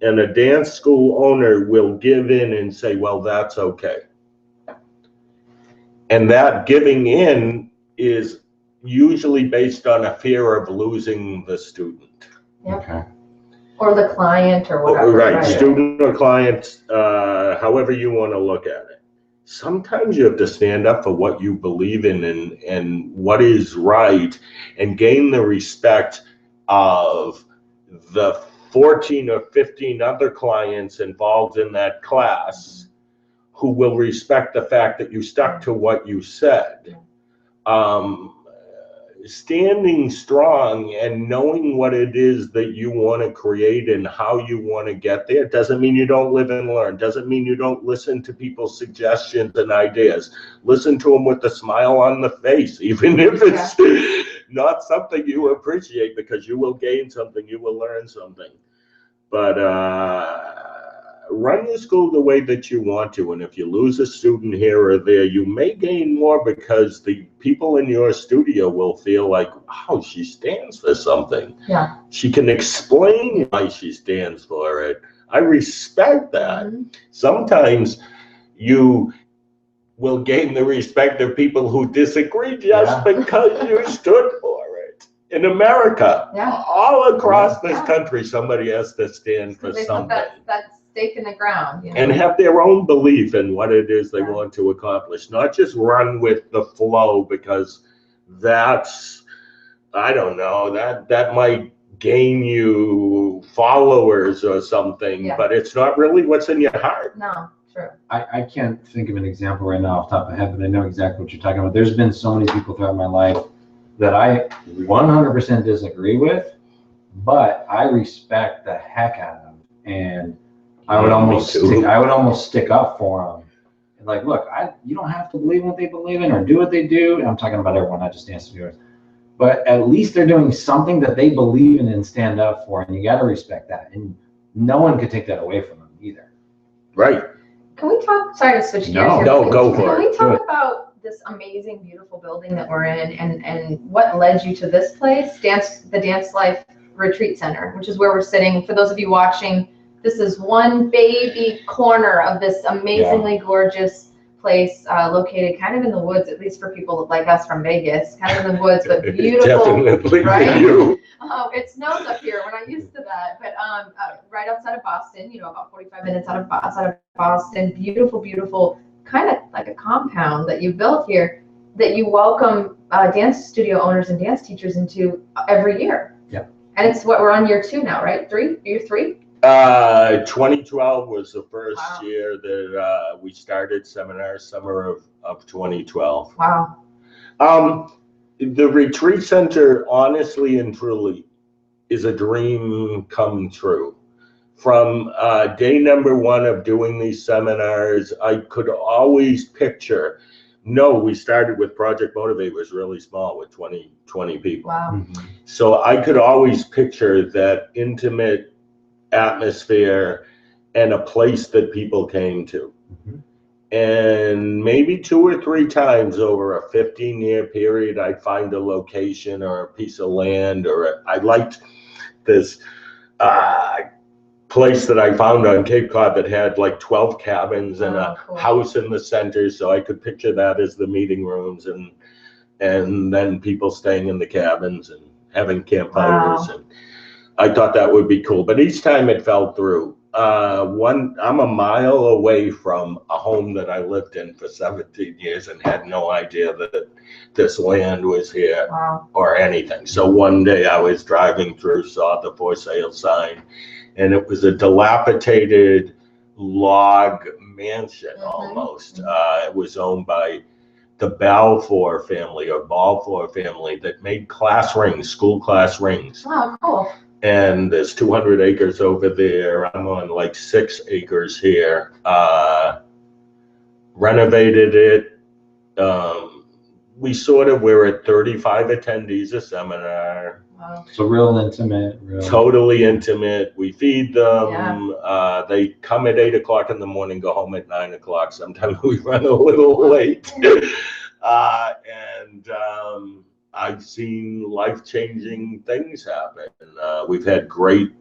S3: And a dance school owner will give in and say, well, that's okay. And that giving in is usually based on a fear of losing the student.
S1: Okay.
S2: Or the client or whatever.
S3: Right, student or client, however you want to look at it. Sometimes you have to stand up for what you believe in and what is right and gain the respect of the 14 or 15 other clients involved in that class who will respect the fact that you stuck to what you said. Standing strong and knowing what it is that you want to create and how you want to get there doesn't mean you don't live and learn, doesn't mean you don't listen to people's suggestions and ideas. Listen to them with a smile on the face, even if it's not something you appreciate, because you will gain something, you will learn something. But run the school the way that you want to, and if you lose a student here or there, you may gain more because the people in your studio will feel like, wow, she stands for something.
S2: Yeah.
S3: She can explain why she stands for it. I respect that. Sometimes you will gain the respect of people who disagree just because you stood for it. In America, all across this country, somebody has to stand for something.
S2: That stake in the ground, you know?
S3: And have their own belief in what it is they want to accomplish, not just run with the flow, because that's, I don't know, that might gain you followers or something, but it's not really what's in your heart.
S2: No, true.
S1: I can't think of an example right now off the top of my head, but I know exactly what you're talking about. There's been so many people throughout my life that I 100% disagree with, but I respect the heck out of them, and I would almost stick up for them. And like, look, you don't have to believe in what they believe in or do what they do. And I'm talking about everyone, not just dance viewers. But at least they're doing something that they believe in and stand up for, and you got to respect that. And no one could take that away from them either.
S3: Right.
S2: Can we talk? Sorry to switch gears.
S3: No, go for it.
S2: Can we talk about this amazing, beautiful building that we're in, and what led you to this place, the Dance Life retreat center, which is where we're sitting. For those of you watching, this is one baby corner of this amazingly gorgeous place, located kind of in the woods, at least for people like us from Vegas, kind of in the woods, but beautiful.
S3: Definitely
S2: right?
S3: you.
S2: It snows up here. We're not used to that, but right outside of Boston, about 45 minutes outside of Boston, beautiful, beautiful, kind of like a compound that you built here that you welcome dance studio owners and dance teachers into every year.
S1: Yeah.
S2: And it's what we're on year 2 now, right? Year 3?
S3: 2012 was the first
S2: Wow.
S3: year that we started seminars, summer of 2012.
S2: Wow.
S3: The retreat center, honestly and truly, is a dream come true. From day number 1 of doing these seminars, I could always picture, we started with Project Motivate, was really small with 20 people.
S2: Wow.
S1: Mm-hmm.
S3: So I could always picture that intimate atmosphere and a place that people came to.
S1: Mm-hmm.
S3: And maybe 2 or 3 times over a 15-year period, I'd find a location or a piece of land, or I liked this place that I found on Cape Cod that had like 12 cabins and a
S2: cool.
S3: house in the center. So I could picture that as the meeting rooms, and then people staying in the cabins and having campfires.
S2: Wow.
S3: And I thought that would be cool, but each time it fell through. I'm a mile away from a home that I lived in for 17 years and had no idea that this land was here.
S2: Wow.
S3: Or anything. So one day I was driving through, saw the for sale sign, and it was a dilapidated log mansion.
S2: Mm-hmm.
S3: Almost. It was owned by the Balfour family that made school class rings.
S2: Wow, cool.
S3: And there's 200 acres over there. I'm on like 6 acres here. Renovated it. We were at 35 attendees a seminar.
S2: Wow.
S1: So real intimate.
S3: Totally intimate. We feed them.
S2: Yeah.
S3: They come at 8 o'clock in the morning, go home at 9 o'clock. Sometimes we run a little late. And I've seen life-changing things happen. We've had great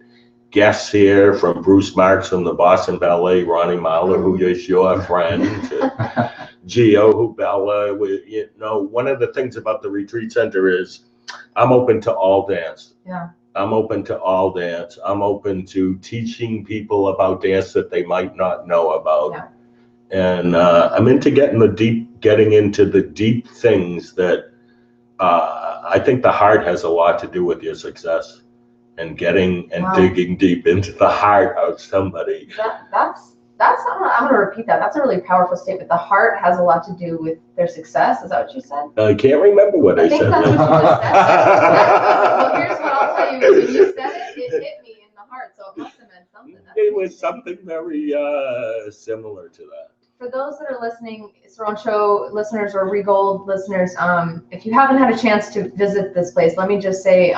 S3: guests here, from Bruce Marks from the Boston Ballet, Ronnie Mahler, who is your friend, to Gio Hubella. One of the things about the retreat center is I'm open to all dance.
S2: Yeah.
S3: I'm open to all dance. I'm open to teaching people about dance that they might not know about.
S2: Yeah.
S3: And I'm into getting into the deep things that I think the heart has a lot to do with your success, and getting and digging deep into the heart of somebody.
S2: I'm going to repeat that. That's a really powerful statement. The heart has a lot to do with their success. Is that what you said?
S3: I can't remember what I said.
S2: I think that's what you just said. Well, here's what I'll tell you. When you said it hit me in the heart, so it must have meant something.
S3: It was something very similar to that.
S2: For those that are listening, Saron Show listeners or Rhee Gold listeners, if you haven't had a chance to visit this place, let me just say,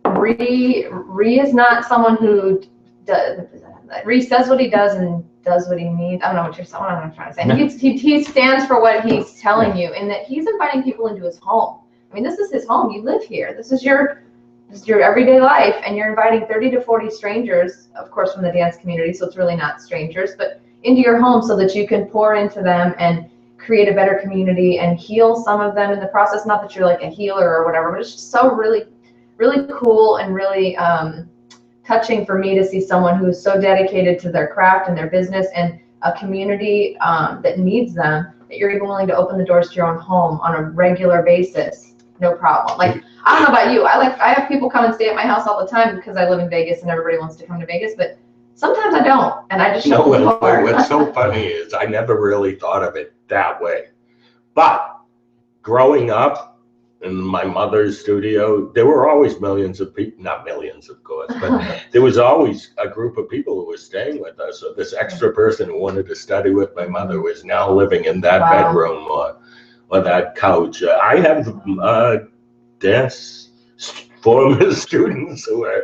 S2: Rhee is not someone who does. Rhee says what he does and does what he needs. I don't know what I'm trying to say. He stands for what he's telling you, and that he's inviting people into his home. I mean, this is his home. You live here. This is your everyday life, and you're inviting 30 to 40 strangers, of course, from the dance community. So it's really not strangers, but into your home so that you can pour into them and create a better community and heal some of them in the process. Not that you're like a healer or whatever, but it's just so really, really cool and really touching for me to see someone who is so dedicated to their craft and their business and a community that needs them, that you're even willing to open the doors to your own home on a regular basis. No problem. Like, I don't know about you. I have people come and stay at my house all the time because I live in Vegas and everybody wants to come to Vegas, but sometimes I don't, and I just shut the door.
S3: What's so funny is I never really thought of it that way. But growing up in my mother's studio, there were always millions of people, not millions, of course, but there was always a group of people who were staying with us. So this extra person who wanted to study with my mother was now living in that bedroom or that couch. I have dance former students who are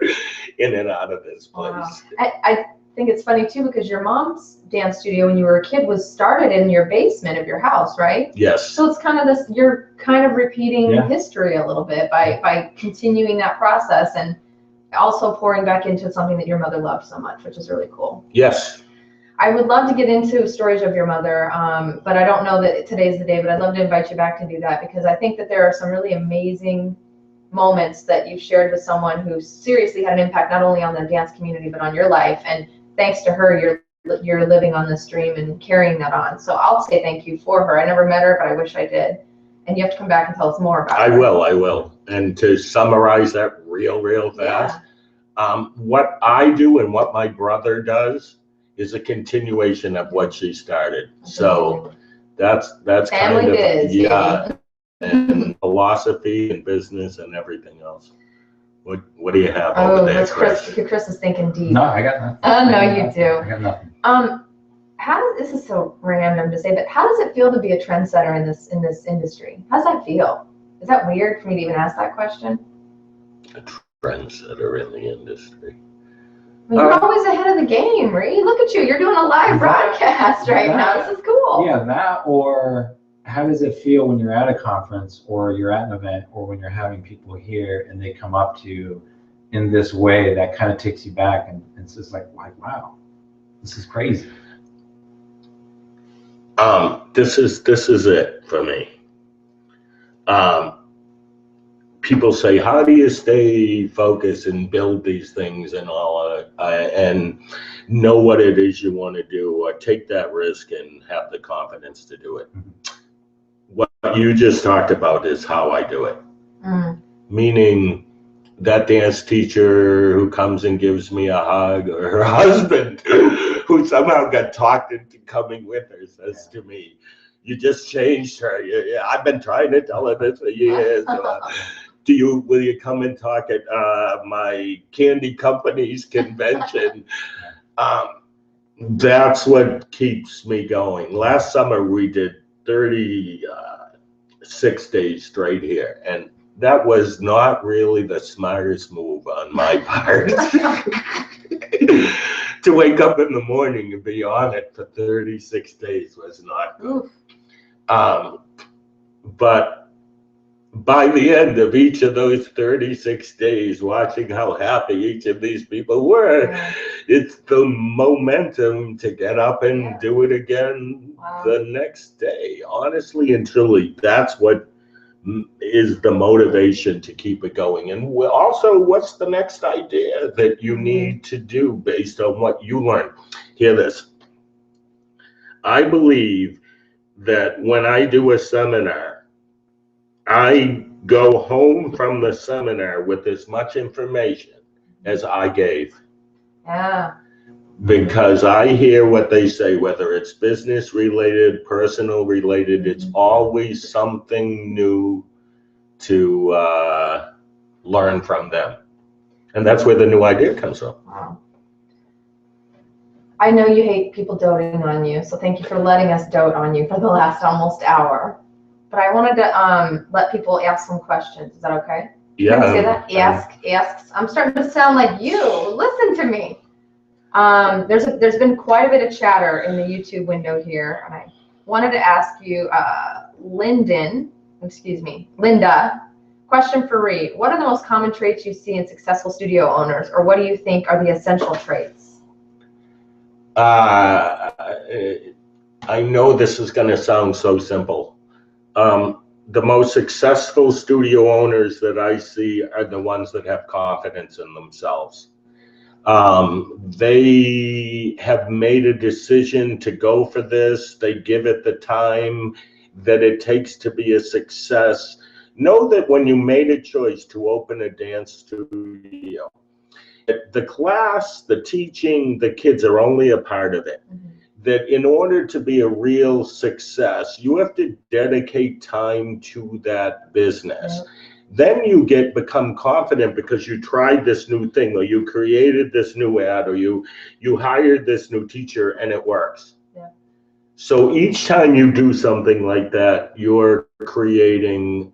S3: in and out of this place.
S2: Wow. I think it's funny too, because your mom's dance studio when you were a kid was started in your basement of your house, right?
S3: Yes.
S2: So it's kind of this, you're kind of repeating history a little bit by continuing that process. And also pouring back into something that your mother loved so much, which is really cool.
S3: Yes.
S2: I would love to get into stories of your mother, but I don't know that today's the day, but I'd love to invite you back to do that, because I think that there are some really amazing moments that you've shared with someone who seriously had an impact not only on the dance community, but on your life. And thanks to her, you're living on this dream and carrying that on. So I'll say thank you for her. I never met her, but I wish I did. And you have to come back and tell us more about her.
S3: I will. And to summarize that real fast, what I do and what my brother does is a continuation of what she started. So that's
S2: family
S3: kind of
S2: biz,
S3: yeah, and philosophy and business and everything else. What do you have over there,
S2: Chris? Chris is thinking deep.
S1: No, I got nothing.
S2: Oh no, you do.
S1: I got nothing.
S2: This is so random to say, but how does it feel to be a trendsetter in this industry? How does that feel? Is that weird for me to even ask that question?
S3: A trendsetter in the industry.
S2: Well, you're always ahead of the game, Rhee. Look at you. You're doing a live broadcast right now. This is cool.
S1: Yeah, that, or how does it feel when you're at a conference or you're at an event or when you're having people here and they come up to you in this way that kind of takes you back and it's just like, wow, this is crazy.
S3: This is it for me. People say, how do you stay focused and build these things and all and know what it is you want to do, or take that risk and have the confidence to do it? What you just talked about is how I do it. Meaning that dance teacher who comes and gives me a hug, or her husband who somehow got talked into coming with her, says to me, you just changed her. I've been trying to tell her this for years. Will you come and talk at my candy company's convention? That's what keeps me going. Last summer we did 36 days straight here, and that was not really the smartest move on my part. To wake up in the morning and be on it for 36 days was not good. But by the end of each of those 36 days, watching how happy each of these people were, it's the momentum to get up and do it again the next day. Honestly and truly, that's what is the motivation to keep it going. And also, what's the next idea that you need to do based on what you learned? Hear this. I believe that when I do a seminar, I go home from the seminar with as much information as I gave.
S2: Yeah.
S3: Because I hear what they say, whether it's business related, personal related, it's always something new to learn from them. And that's where the new idea comes from.
S2: Wow. I know you hate people doting on you, so thank you for letting us dote on you for the last almost hour. But I wanted to let people ask some questions. Is that okay?
S3: Yeah.
S2: Can I say that? Ask. I'm starting to sound like you. Listen to me. There's been quite a bit of chatter in the YouTube window here, and I wanted to ask you, Linda, question for Rhee. What are the most common traits you see in successful studio owners, or what do you think are the essential traits?
S3: I know this is going to sound so simple. The most successful studio owners that I see are the ones that have confidence in themselves. They have made a decision to go for this. They give it the time that it takes to be a success. Know that when you made a choice to open a dance studio, the class, the teaching, the kids are only a part of it. That in order to be a real success, you have to dedicate time to that business. Then you become confident because you tried this new thing, or you created this new ad, or you hired this new teacher and it works. So each time you do something like that, you're creating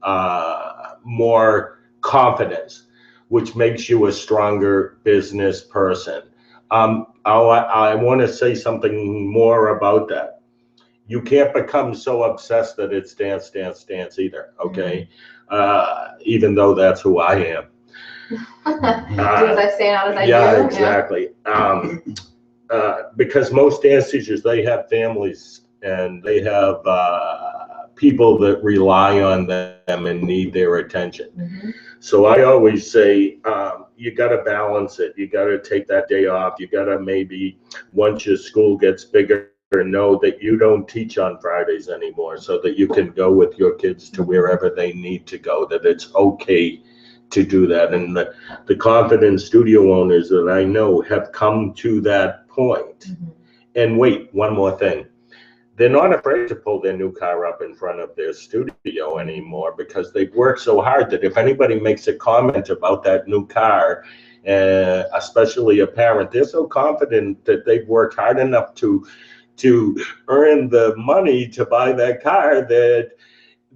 S3: more confidence, which makes you a stronger business person. I want to say something more about that. You can't become so obsessed that it's dance either, okay? Even though that's who I am.
S2: Do as I say, not as I do.
S3: Yeah, exactly. Because most dance teachers, they have families and they have people that rely on them and need their attention.
S2: Mm-hmm.
S3: So I always say, you got to balance it. You got to take that day off. You got to maybe, once your school gets bigger, know that you don't teach on Fridays anymore, so that you can go with your kids to wherever they need to go, that it's okay to do that. And the confident studio owners that I know have come to that point.
S2: Mm-hmm.
S3: And wait, one more thing. They're not afraid to pull their new car up in front of their studio anymore, because they've worked so hard that if anybody makes a comment about that new car, especially a parent, they're so confident that they've worked hard enough to earn the money to buy that car that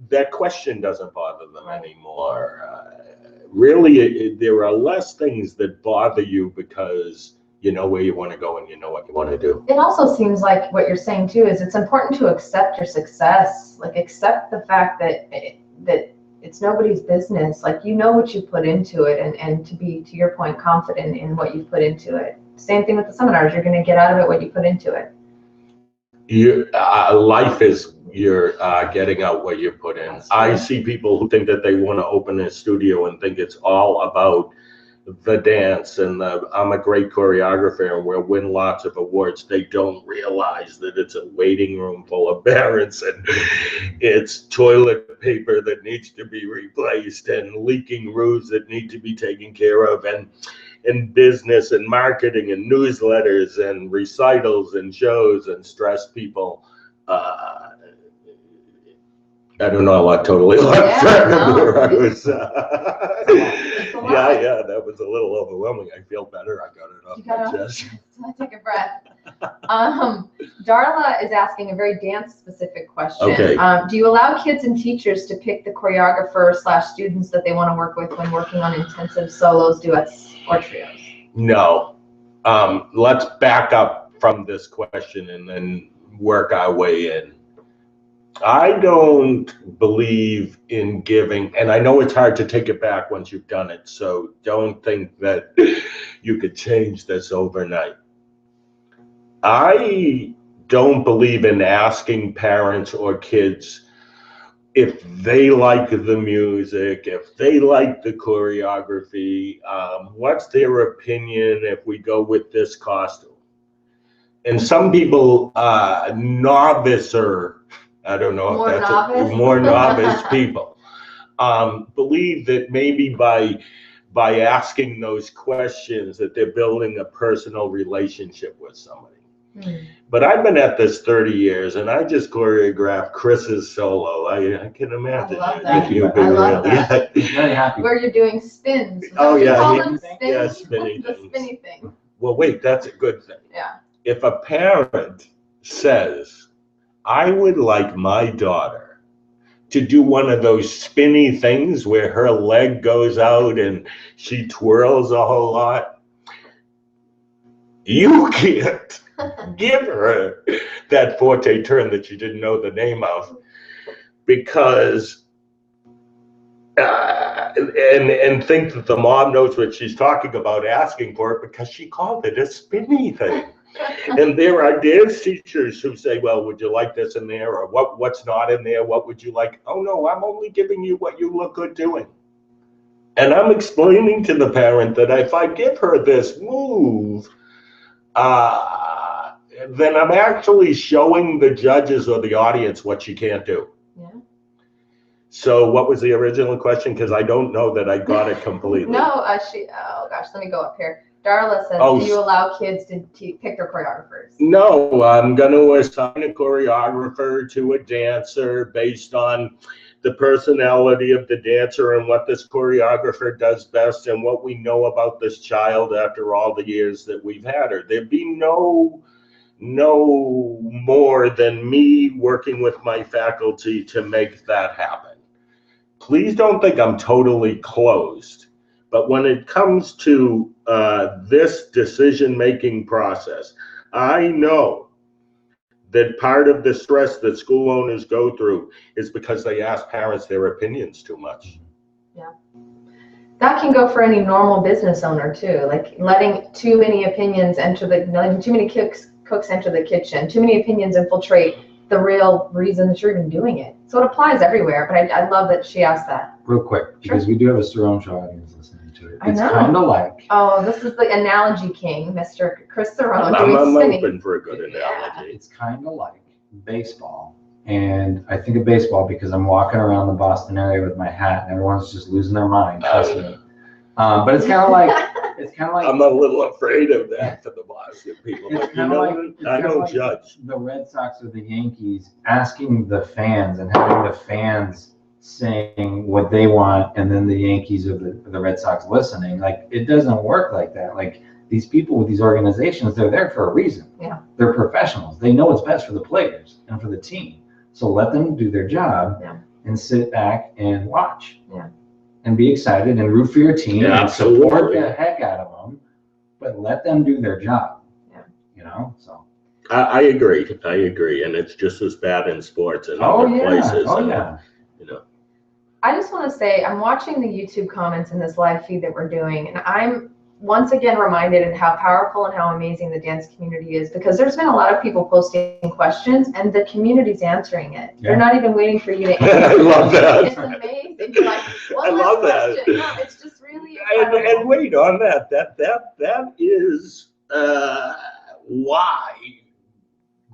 S3: that question doesn't bother them anymore. Really, there are less things that bother you because you know where you want to go and you know what you want to do.
S2: It also seems like what you're saying too is it's important to accept your success, like accept the fact that it's nobody's business. Like, you know what you put into it, and to be, to your point, confident in what you put into it. Same thing with the seminars. You're going to get out of it what you put into it.
S3: Life is you're getting out what you put in. I see people who think that they want to open a studio and think it's all about the dance and I'm a great choreographer and we'll win lots of awards. They don't realize that it's a waiting room full of parents and it's toilet paper that needs to be replaced and leaking roofs that need to be taken care of, and business and marketing and newsletters and recitals and shows and stress people. I don't know, I totally left that. I was, yeah, that was a little overwhelming. I feel better. I got it off my chest.
S2: Take a breath. Darla is asking a very dance-specific question.
S3: Okay.
S2: Do you allow kids and teachers to pick the choreographer / students that they want to work with when working on intensive solos, duets, or trios?
S3: No. Let's back up from this question and then work our way in. I don't believe in giving, and I know it's hard to take it back once you've done it, so don't think that you could change this overnight. I don't believe in asking parents or kids if they like the music, if they like the choreography, what's their opinion if we go with this costume? And some people, novice or I don't know
S2: More
S3: if that's
S2: novice?
S3: more novice people, believe that maybe by asking those questions that they're building a personal relationship with somebody. But I've been at this 30 years and I just choreographed Chris's solo. I can imagine
S2: you'd be
S1: Very happy.
S2: where you're doing spins.
S3: Oh, yeah,
S2: Spins?
S3: spinning
S2: The
S3: things.
S2: spinny thing.
S3: Well, wait, that's a good thing.
S2: Yeah.
S3: If a parent says, I would like my daughter to do one of those spinny things where her leg goes out and she twirls a whole lot, you can't give her that forte turn that you didn't know the name of, because and think that the mom knows what she's talking about asking for it because she called it a spinny thing. And there are dance teachers who say, well, would you like this in there, or what's not in there, what would you like? Oh no, I'm only giving you what you look good doing. And I'm explaining to the parent that if I give her this move, then I'm actually showing the judges or the audience what she can't do.
S2: Yeah.
S3: So what was the original question? Because I don't know that I got it completely.
S2: No, oh gosh, let me go up here. Darla says, do you allow kids to pick their choreographers?
S3: No, I'm going to assign a choreographer to a dancer based on the personality of the dancer and what this choreographer does best and what we know about this child after all the years that we've had her. There'd be no more than me working with my faculty to make that happen. Please don't think I'm totally closed. But when it comes to this decision-making process, I know that part of the stress that school owners go through is because they ask parents their opinions too much.
S2: Yeah. That can go for any normal business owner too, like letting too many opinions letting too many cooks enter the kitchen, too many opinions infiltrate the real reason that you're even doing it. So it applies everywhere, but I love that she asked that.
S1: Real quick, because we do have a Cerrone Show audience listening to it.
S2: I
S1: It's
S2: know.
S1: kind of like.
S2: Oh, this is the analogy king, Mr. Chris Cerrone.
S3: I'm
S2: spinning.
S3: open for a good analogy.
S2: Yeah.
S1: It's kind of like baseball. And I think of baseball because I'm walking around the Boston area with my hat and everyone's just losing their mind. Trust me. But it's kind of like,
S3: I'm a little afraid of that for the Boston people.
S1: It's
S3: But you
S1: kinda
S3: know,
S1: like-
S3: I don't judge.
S1: the Red Sox or the Yankees asking the fans and having the fans saying what they want, and then the Yankees or the Red Sox listening. Like, it doesn't work like that. Like, these people with these organizations, they're there for a reason.
S2: Yeah.
S1: They're professionals. They know what's best for the players and for the team. So let them do their job and sit back and watch.
S2: Yeah.
S1: And be excited and root for your team
S3: Yeah,
S1: and support
S3: absolutely.
S1: the heck out of them, but let them do their job.
S2: Yeah.
S1: You know, so.
S3: I agree. And it's just as bad in sports and other places.
S1: Oh,
S3: and,
S1: yeah.
S3: You know.
S2: I just want to say, I'm watching the YouTube comments in this live feed that we're doing, and I'm once again reminded of how powerful and how amazing the dance community is, because there's been a lot of people posting questions and the community's answering it.
S1: Yeah.
S2: They're not even waiting for you to
S3: I
S2: answer.
S3: love that.
S2: It's amazing. You're like,
S3: I love that.
S2: No, it's just really
S3: And
S2: incredible.
S3: wait on that. That is why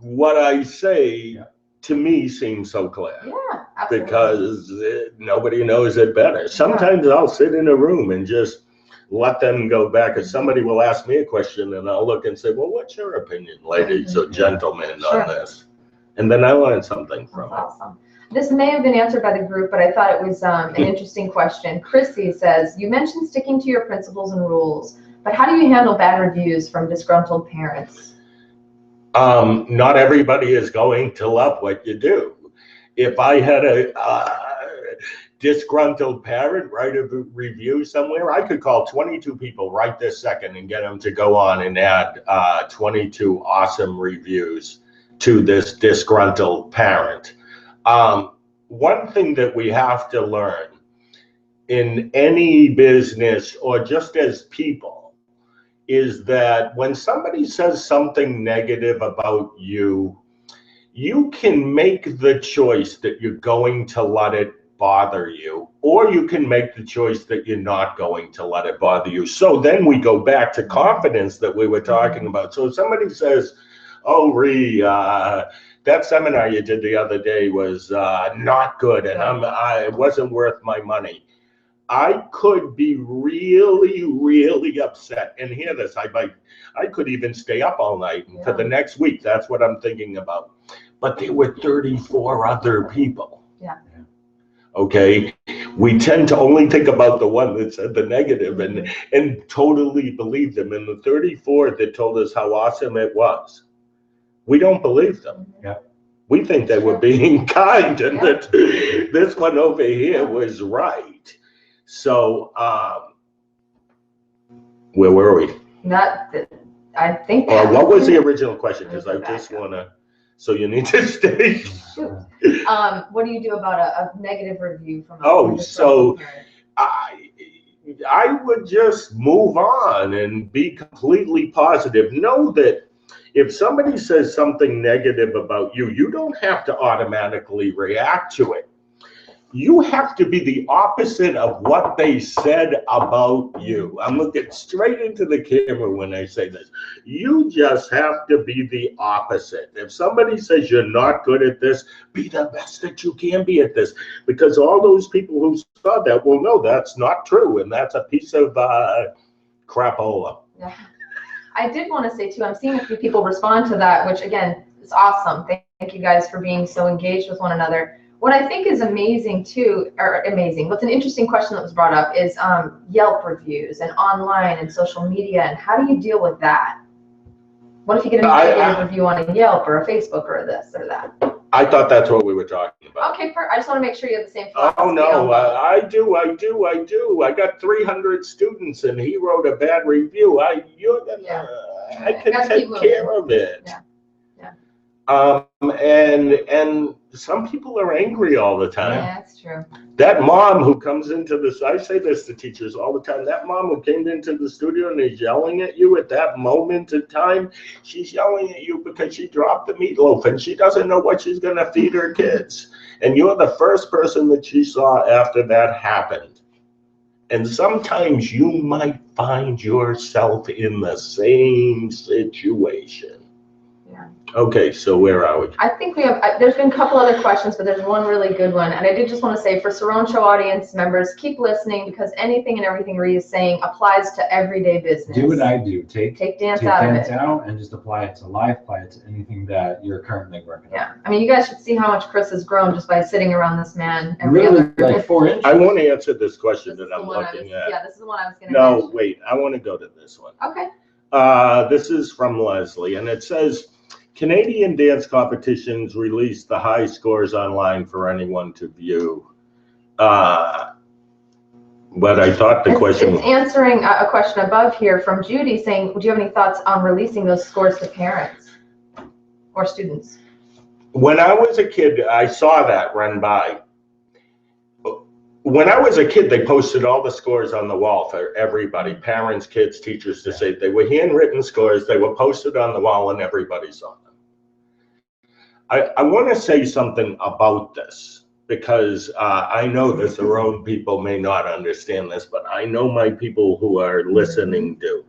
S3: what I say to me seems so clear.
S2: Yeah, absolutely.
S3: Because nobody knows it better. Sometimes I'll sit in a room and just let them go back, and somebody will ask me a question and I'll look and say, well, what's your opinion, ladies or gentlemen, on this? And then I learn something from
S2: That's
S3: it.
S2: awesome. This may have been answered by the group, but I thought it was an interesting question. Chrissy says, you mentioned sticking to your principles and rules, but how do you handle bad reviews from disgruntled parents?
S3: Not everybody is going to love what you do. If I had a disgruntled parent write a review somewhere, I could call 22 people right this second and get them to go on and add 22 awesome reviews to this disgruntled parent. One thing that we have to learn in any business or just as people is that when somebody says something negative about you, you can make the choice that you're going to let it bother you, or you can make the choice that you're not going to let it bother you. So then we go back to confidence that we were talking about. So if somebody says, oh, Rhee, that seminar you did the other day was not good, and it wasn't worth my money. I could be really, really upset. And hear this, I could even stay up all night for the next week. That's what I'm thinking about. But there were 34 other people.
S2: Yeah.
S3: Okay, we tend to only think about the one that said the negative and totally believe them. And the 34 that told us how awesome it was, we don't believe them.
S1: Yeah.
S3: We think they were being kind, and that this one over here was right. So, where were we?
S2: I think.
S3: What was the original question? Because I just want to. So you need to stay.
S2: Shoot. What do you do about a negative review from a
S3: so
S2: parent?
S3: I would just move on and be completely positive. Know that if somebody says something negative about you, you don't have to automatically react to it. You have to be the opposite of what they said about you. I'm looking straight into the camera when I say this. You just have to be the opposite. If somebody says you're not good at this, be the best that you can be at this. Because all those people who saw that will know that's not true, and that's a piece of crapola.
S2: Yeah. I did want to say too, I'm seeing a few people respond to that, which again is awesome. Thank you guys for being so engaged with one another. What I think is amazing too, what's an interesting question that was brought up is Yelp reviews and online and social media, and how do you deal with that? What if you get a negative review on a Yelp or a Facebook or this or that?
S3: I thought that's what we were talking about.
S2: Okay, I just want to make sure you have the same philosophy.
S3: Oh no, I do. I got 300 students and he wrote a bad review. I can take care of it.
S2: Yeah.
S3: And some people are angry all the time.
S2: Yeah, that's true.
S3: That mom who comes into this, I say this to teachers all the time, that mom who came into the studio and is yelling at you at that moment in time, she's yelling at you because she dropped the meatloaf and she doesn't know what she's going to feed her kids. And you're the first person that she saw after that happened. And sometimes you might find yourself in the same situation.
S2: Yeah.
S3: Okay, so where are we?
S2: I think we have, there's been a couple other questions, but there's one really good one. And I did just want to say, for Saron Show audience members, keep listening, because anything and everything Rhee is saying applies to everyday business.
S1: Do what I do. Take
S2: dance out of it.
S1: out and just apply it to life, apply it to anything that you're currently working on.
S2: Yeah. I mean, you guys should see how much Chris has grown just by sitting around this man every
S1: Really,
S2: other
S1: like 4 inches.
S3: I want to answer this question
S2: This is
S3: that
S2: the
S3: I'm
S2: one
S3: looking at.
S2: Yeah, this is the one I was going to
S3: No,
S2: mention.
S3: wait, I want to go to this one.
S2: Okay.
S3: This is from Leslie, and it says, Canadian dance competitions release the high scores online for anyone to view. But I thought the question...
S2: It's answering a question above here from Judy saying, do you have any thoughts on releasing those scores to parents or students?
S3: When I was a kid, I saw that run by. When I was a kid, they posted all the scores on the wall for everybody, parents, kids, teachers, to say they were handwritten scores. They were posted on the wall and everybody saw them. I want to say something about this because I know that their own people may not understand this, but I know my people who are listening do.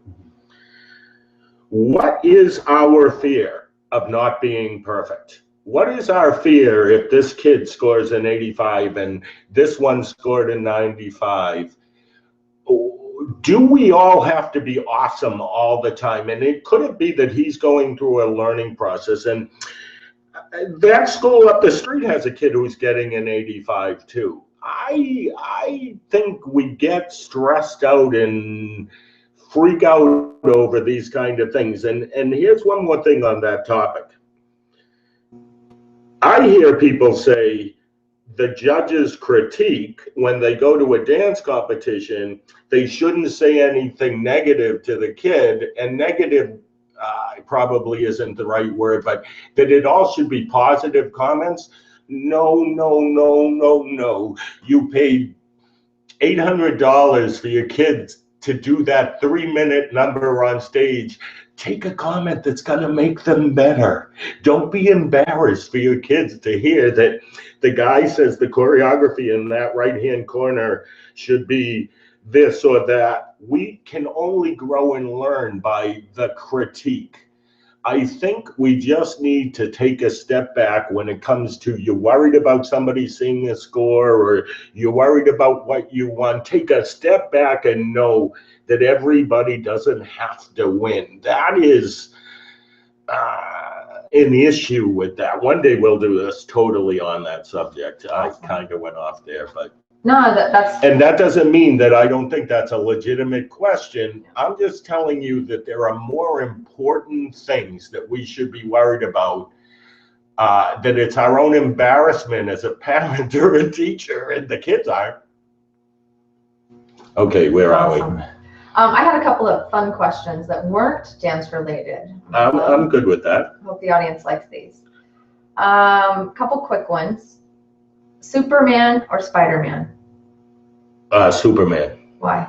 S3: What is our fear of not being perfect? What is our fear if this kid scores an 85 and this one scored a 95? Do we all have to be awesome all the time? And it couldn't be that he's going through a learning process. And that school up the street has a kid who's getting an 85 too. I think we get stressed out and freak out over these kind of things. And here's one more thing on that topic. I hear people say the judges critique when they go to a dance competition, they shouldn't say anything negative to the kid, and negative probably isn't the right word, but that it all should be positive comments. No. You paid $800 for your kids to do that 3-minute number on stage. Take a comment that's going to make them better. Don't be embarrassed for your kids to hear that the guy says the choreography in that right-hand corner should be this or that. We can only grow and learn by the critique. I think we just need to take a step back when it comes to you're worried about somebody seeing a score or you're worried about what you want. Take a step back and know that everybody doesn't have to win. That is an issue with that. One day we'll do this totally on that subject.
S2: Awesome.
S3: I kind of went off there, but.
S2: No, that's.
S3: And that doesn't mean that I don't think that's a legitimate question. I'm just telling you that there are more important things that we should be worried about, that it's our own embarrassment as a parent or a teacher, and the kids aren't. Okay, where are we?
S2: I had a couple of fun questions that weren't dance related.
S3: I'm good with that.
S2: I hope the audience likes these. Couple quick ones. Superman or Spider-Man?
S3: Superman.
S2: Why?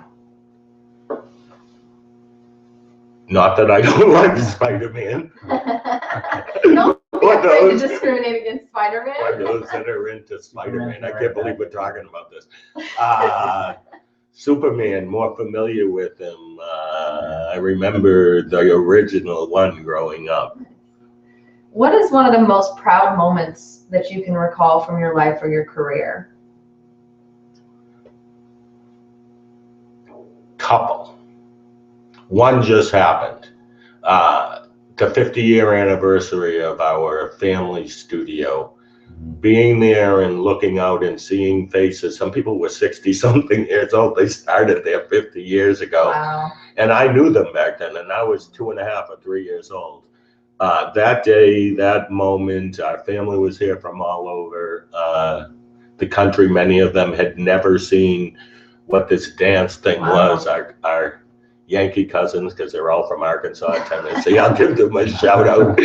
S3: Not that I don't like Spider-Man.
S2: Don't be
S3: Or
S2: afraid to
S3: those-
S2: discriminate against Spider-Man.
S3: or those that are into Spider-Man. I can't believe we're talking about this. Superman, more familiar with him. I remember the original one growing up.
S2: What is one of the most proud moments that you can recall from your life or your career?
S3: Couple. One just happened. The 50-year anniversary of our family studio. Being there and looking out and seeing faces. Some people were 60-something years old. They started there 50 years ago.
S2: Wow.
S3: And I knew them back then, and I was 2.5 or 3 years old. That day, that moment, our family was here from all over the country. Many of them had never seen what this dance thing was. Our Yankee cousins, because they're all from Arkansas, Tennessee. I'll give them a shout out.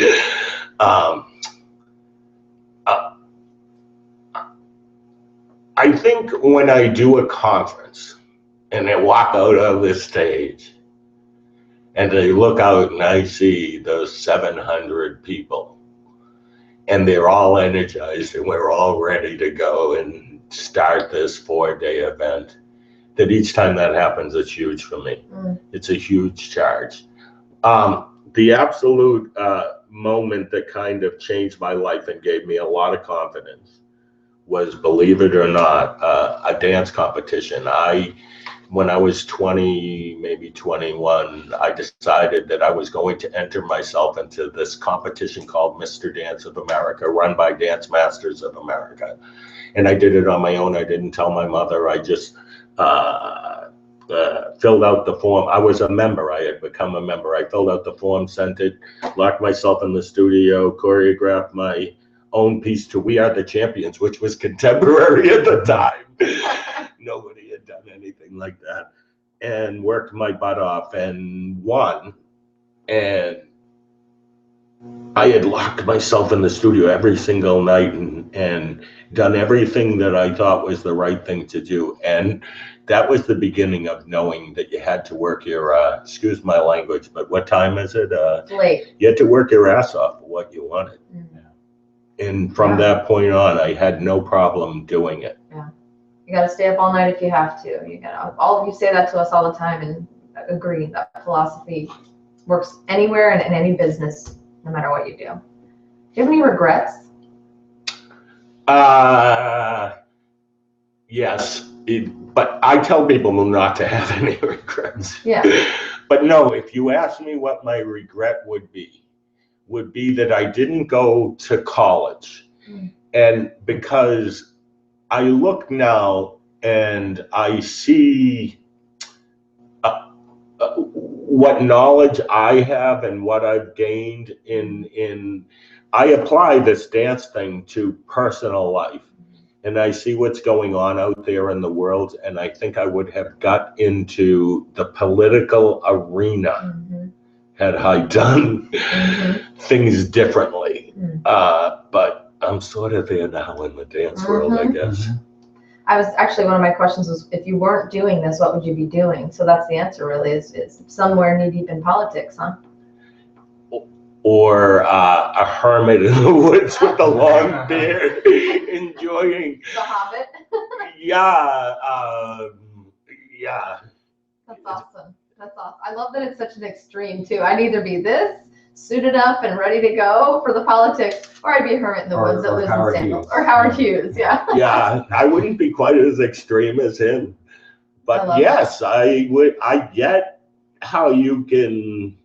S3: I think when I do a conference and I walk out of this stage and I look out and I see those 700 people and they're all energized and we're all ready to go and start this 4-day event, that each time that happens, it's huge for me. It's a huge charge. The absolute moment that kind of changed my life and gave me a lot of confidence was, believe it or not, a dance competition. When I was 20, maybe 21, I decided that I was going to enter myself into this competition called Mr. Dance of America, run by Dance Masters of America. And I did it on my own. I didn't tell my mother. I just filled out the form. I was a member. I had become a member. I filled out the form, sent it, locked myself in the studio, choreographed my own piece to We Are the Champions, which was contemporary at the time. Nobody had done anything like that. And worked my butt off and won. And I had locked myself in the studio every single night and done everything that I thought was the right thing to do. And that was the beginning of knowing that you had to work your, excuse my language, but what time is it?
S2: Late.
S3: You had to work your ass off for what you wanted. And from that point on, I had no problem doing it.
S2: Yeah. You got to stay up all night if you have to. You say that to us all the time, and agree that philosophy works anywhere and in any business, no matter what you do. Do you have any regrets?
S3: Yes, but I tell people not to have any regrets.
S2: Yeah.
S3: But no, if you ask me what my regret would be that I didn't go to college. And because I look now and I see what knowledge I have and what I've gained I apply this dance thing to personal life. And I see what's going on out there in the world, and I think I would have got into the political arena had I done things differently. But I'm sort of there now in the dance world, I guess.
S2: I was actually, one of my questions was, if you weren't doing this, what would you be doing? So that's the answer, really, is somewhere knee deep in politics, huh?
S3: Or a hermit in the woods with a long beard, enjoying.
S2: The Hobbit.
S3: Yeah.
S2: That's awesome. That's awesome. I love that it's such an extreme too. I'd either be this, suited up and ready to go for the politics, or I'd be a hermit in the woods that lives in sandals. Or Howard Hughes, yeah.
S3: Yeah, I wouldn't be quite as extreme as him, but yes, I would. I get how you can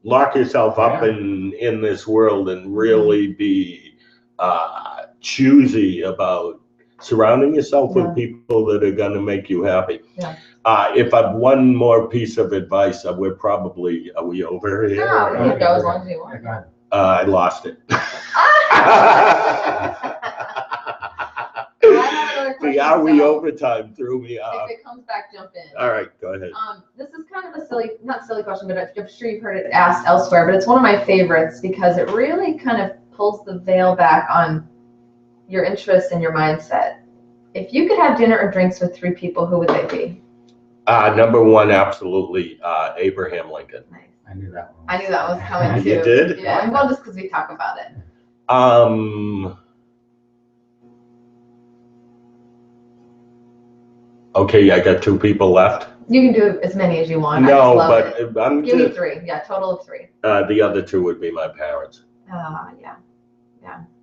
S3: lock yourself up in this world and really be choosy about surrounding yourself with people that are going to make you happy. If I've one more piece of advice, are we over here?
S2: No, you can go as long as you want.
S3: I lost it. The "are we overtime" threw me off.
S2: If it comes back, jump in.
S3: All right, go ahead.
S2: This is kind of a not silly question, but I'm sure you've heard it asked elsewhere, but it's one of my favorites because it really kind of pulls the veil back on your interests and your mindset. If you could have dinner or drinks with 3 people, who would they be?
S3: Number one, absolutely, Abraham Lincoln.
S2: Nice.
S1: I knew that one.
S2: I knew that was coming too.
S3: You did?
S2: Yeah, well, just because we talk about it.
S3: Okay, I got 2 people left.
S2: You can do as many as you want.
S3: No, but I'm
S2: give me 3. Yeah, total of 3.
S3: The other 2 would be my parents.
S2: Yeah.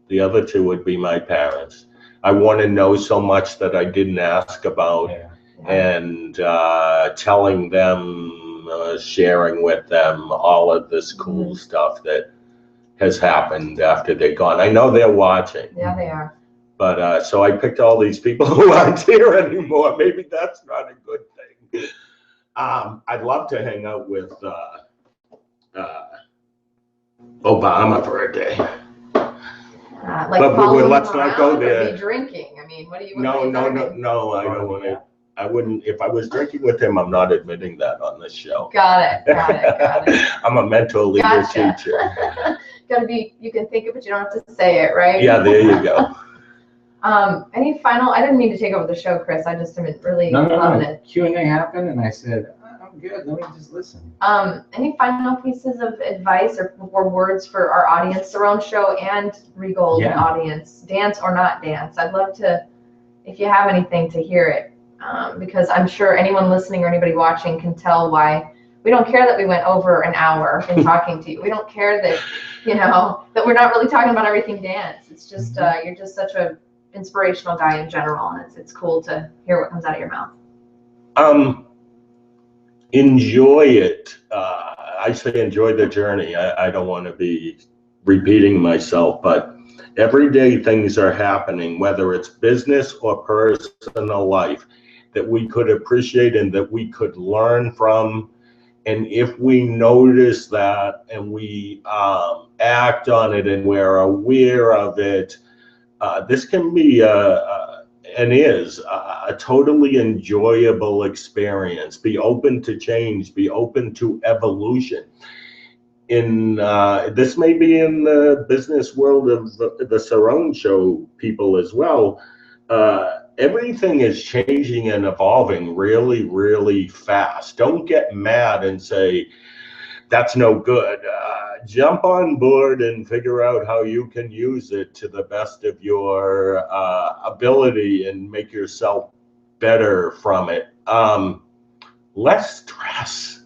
S3: The other 2 would be my parents. I want to know so much that I didn't ask about, and telling them, sharing with them all of this cool stuff that has happened after they're gone. I know they're watching.
S2: Yeah, they are.
S3: But so I picked all these people who aren't here anymore. Maybe that's not a good thing. I'd love to hang out with Obama for a day.
S2: Like
S3: but
S2: following
S3: let's
S2: him
S3: not go
S2: around or
S3: there.
S2: be drinking. I mean, what do you?
S3: No, I don't want to. I wouldn't, if I was drinking with him, I'm not admitting that on this show.
S2: Got it.
S3: I'm a mental leader
S2: Gotcha.
S3: teacher.
S2: Gotta be, you can think it, but you don't have to say it, right?
S3: Yeah, there you go.
S2: Any final, I didn't mean to take over the show, Chris. I just am really loving it.
S1: Q&A happened, and I said, I'm good. Let me just listen.
S2: Any final pieces of advice or words for our audience, Surround Show and Rhee Gold audience, dance or not dance? I'd love to, if you have anything, to hear it. Because I'm sure anyone listening or anybody watching can tell why we don't care that we went over an hour in talking to you. We don't care that, that we're not really talking about everything dance. It's just, you're just such a inspirational guy in general, and it's cool to hear what comes out of your mouth.
S3: Enjoy it. I say enjoy the journey. I don't want to be repeating myself, but everyday things are happening, whether it's business or personal life, that we could appreciate and that we could learn from. And if we notice that and we act on it and we're aware of it, this can be and is a totally enjoyable experience. Be open to change, be open to evolution. This may be in the business world of the Surround Show people as well. Everything is changing and evolving really, really fast. Don't get mad and say, that's no good. Jump on board and figure out how you can use it to the best of your ability and make yourself better from it. Less stress.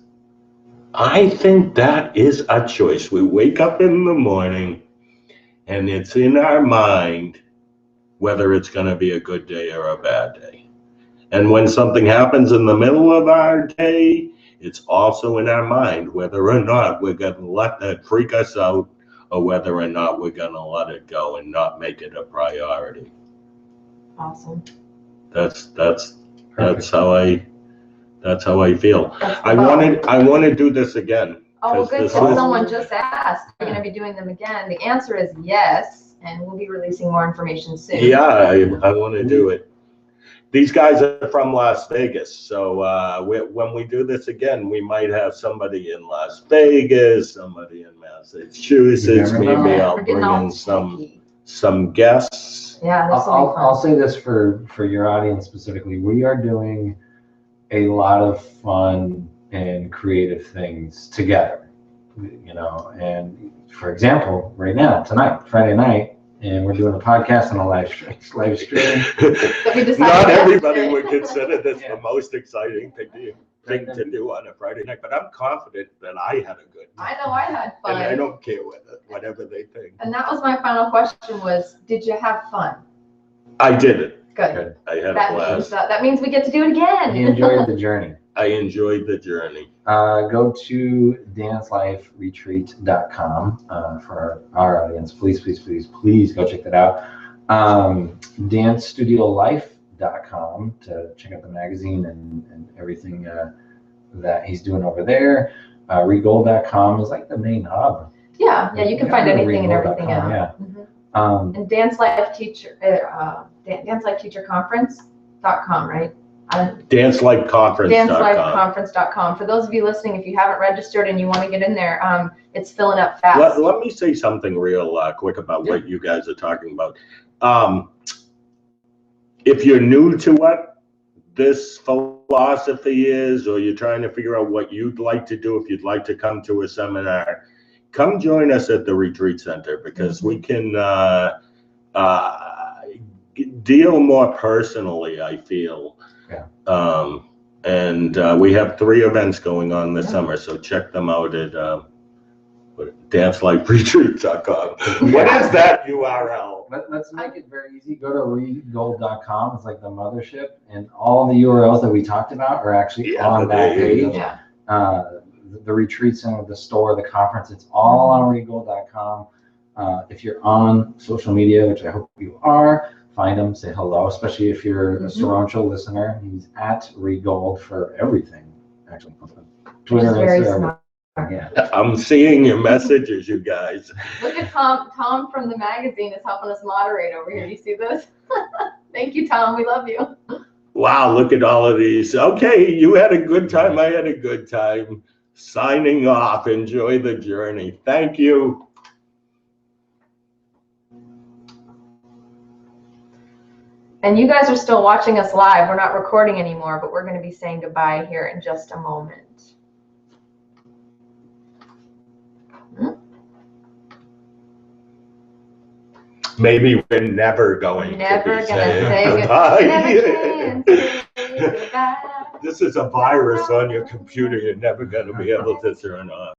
S3: I think that is a choice. We wake up in the morning and it's in our mind whether it's going to be a good day or a bad day. And when something happens in the middle of our day, it's also in our mind whether or not we're going to let that freak us out or whether or not we're going to let it go and not make it a priority.
S2: Awesome.
S3: That's how I feel. I
S2: That's
S3: want to do this again.
S2: Oh, good, because someone just asked, are you going to be doing them again? The answer is yes, and we'll be releasing more information soon.
S3: Yeah, I want to do it. These guys are from Las Vegas, so when we do this again, we might have somebody in Las Vegas, somebody in Massachusetts. Maybe I'll bring in some guests.
S2: Yeah, this will be fun.
S1: I'll say this for your audience specifically. We are doing a lot of fun and creative things together, and for example, right now, tonight, Friday night, and we're doing a podcast and a live stream.
S3: Not everybody would consider this the most exciting thing to do on a Friday night, but I'm confident that I had a good night.
S2: I know I had fun.
S3: And I don't care whatever they think.
S2: And that was my final question was, did you have fun?
S3: I did it.
S2: Good.
S3: I had a blast.
S2: That means we get to do it again.
S1: You enjoyed the journey.
S3: I enjoyed the journey.
S1: Go to danceliferetreat.com for our audience. Please go check that out. dancestudiolife.com to check out the magazine and everything that he's doing over there. Rheegold.com is like the main hub.
S2: Yeah, you can find anything and everything out.
S1: Yeah.
S2: Mm-hmm. And Dance Life Teacher Conference.com, right?
S3: DanceLifeConference.com.
S2: DanceLifeConference.com. For those of you listening, if you haven't registered and you want to get in there, it's filling up fast.
S3: Let me say something real quick about what you guys are talking about. If you're new to what this philosophy is, or you're trying to figure out what you'd like to do, if you'd like to come to a seminar, come join us at the Retreat Center, because we can deal more personally, I feel.
S1: Yeah.
S3: And we have 3 events going on this summer, so check them out at danceliferetreat.com. What is that URL?
S1: Let's make it very easy. Go to rheegold.com. It's like the mothership, and all the URLs that we talked about are actually on that page.
S2: Yeah.
S1: The retreat center, the store, the conference, it's all on rheegold.com. If you're on social media, which I hope you are, find him, say hello, especially if you're a Surround Show listener. He's at Rhee Gold for everything, actually. Twitter, Instagram. Yeah.
S3: I'm seeing your messages, you guys.
S2: Look at Tom. Tom from the magazine is helping us moderate over here. Do you see this? Thank you, Tom. We love you.
S3: Wow, look at all of these. Okay, you had a good time. I had a good time. Signing off. Enjoy the journey. Thank you.
S2: And you guys are still watching us live. We're not recording anymore, but we're going to be saying goodbye here in just a moment.
S3: Maybe we're never going to be saying goodbye. This is a virus on your computer. You're never going to be able to turn off.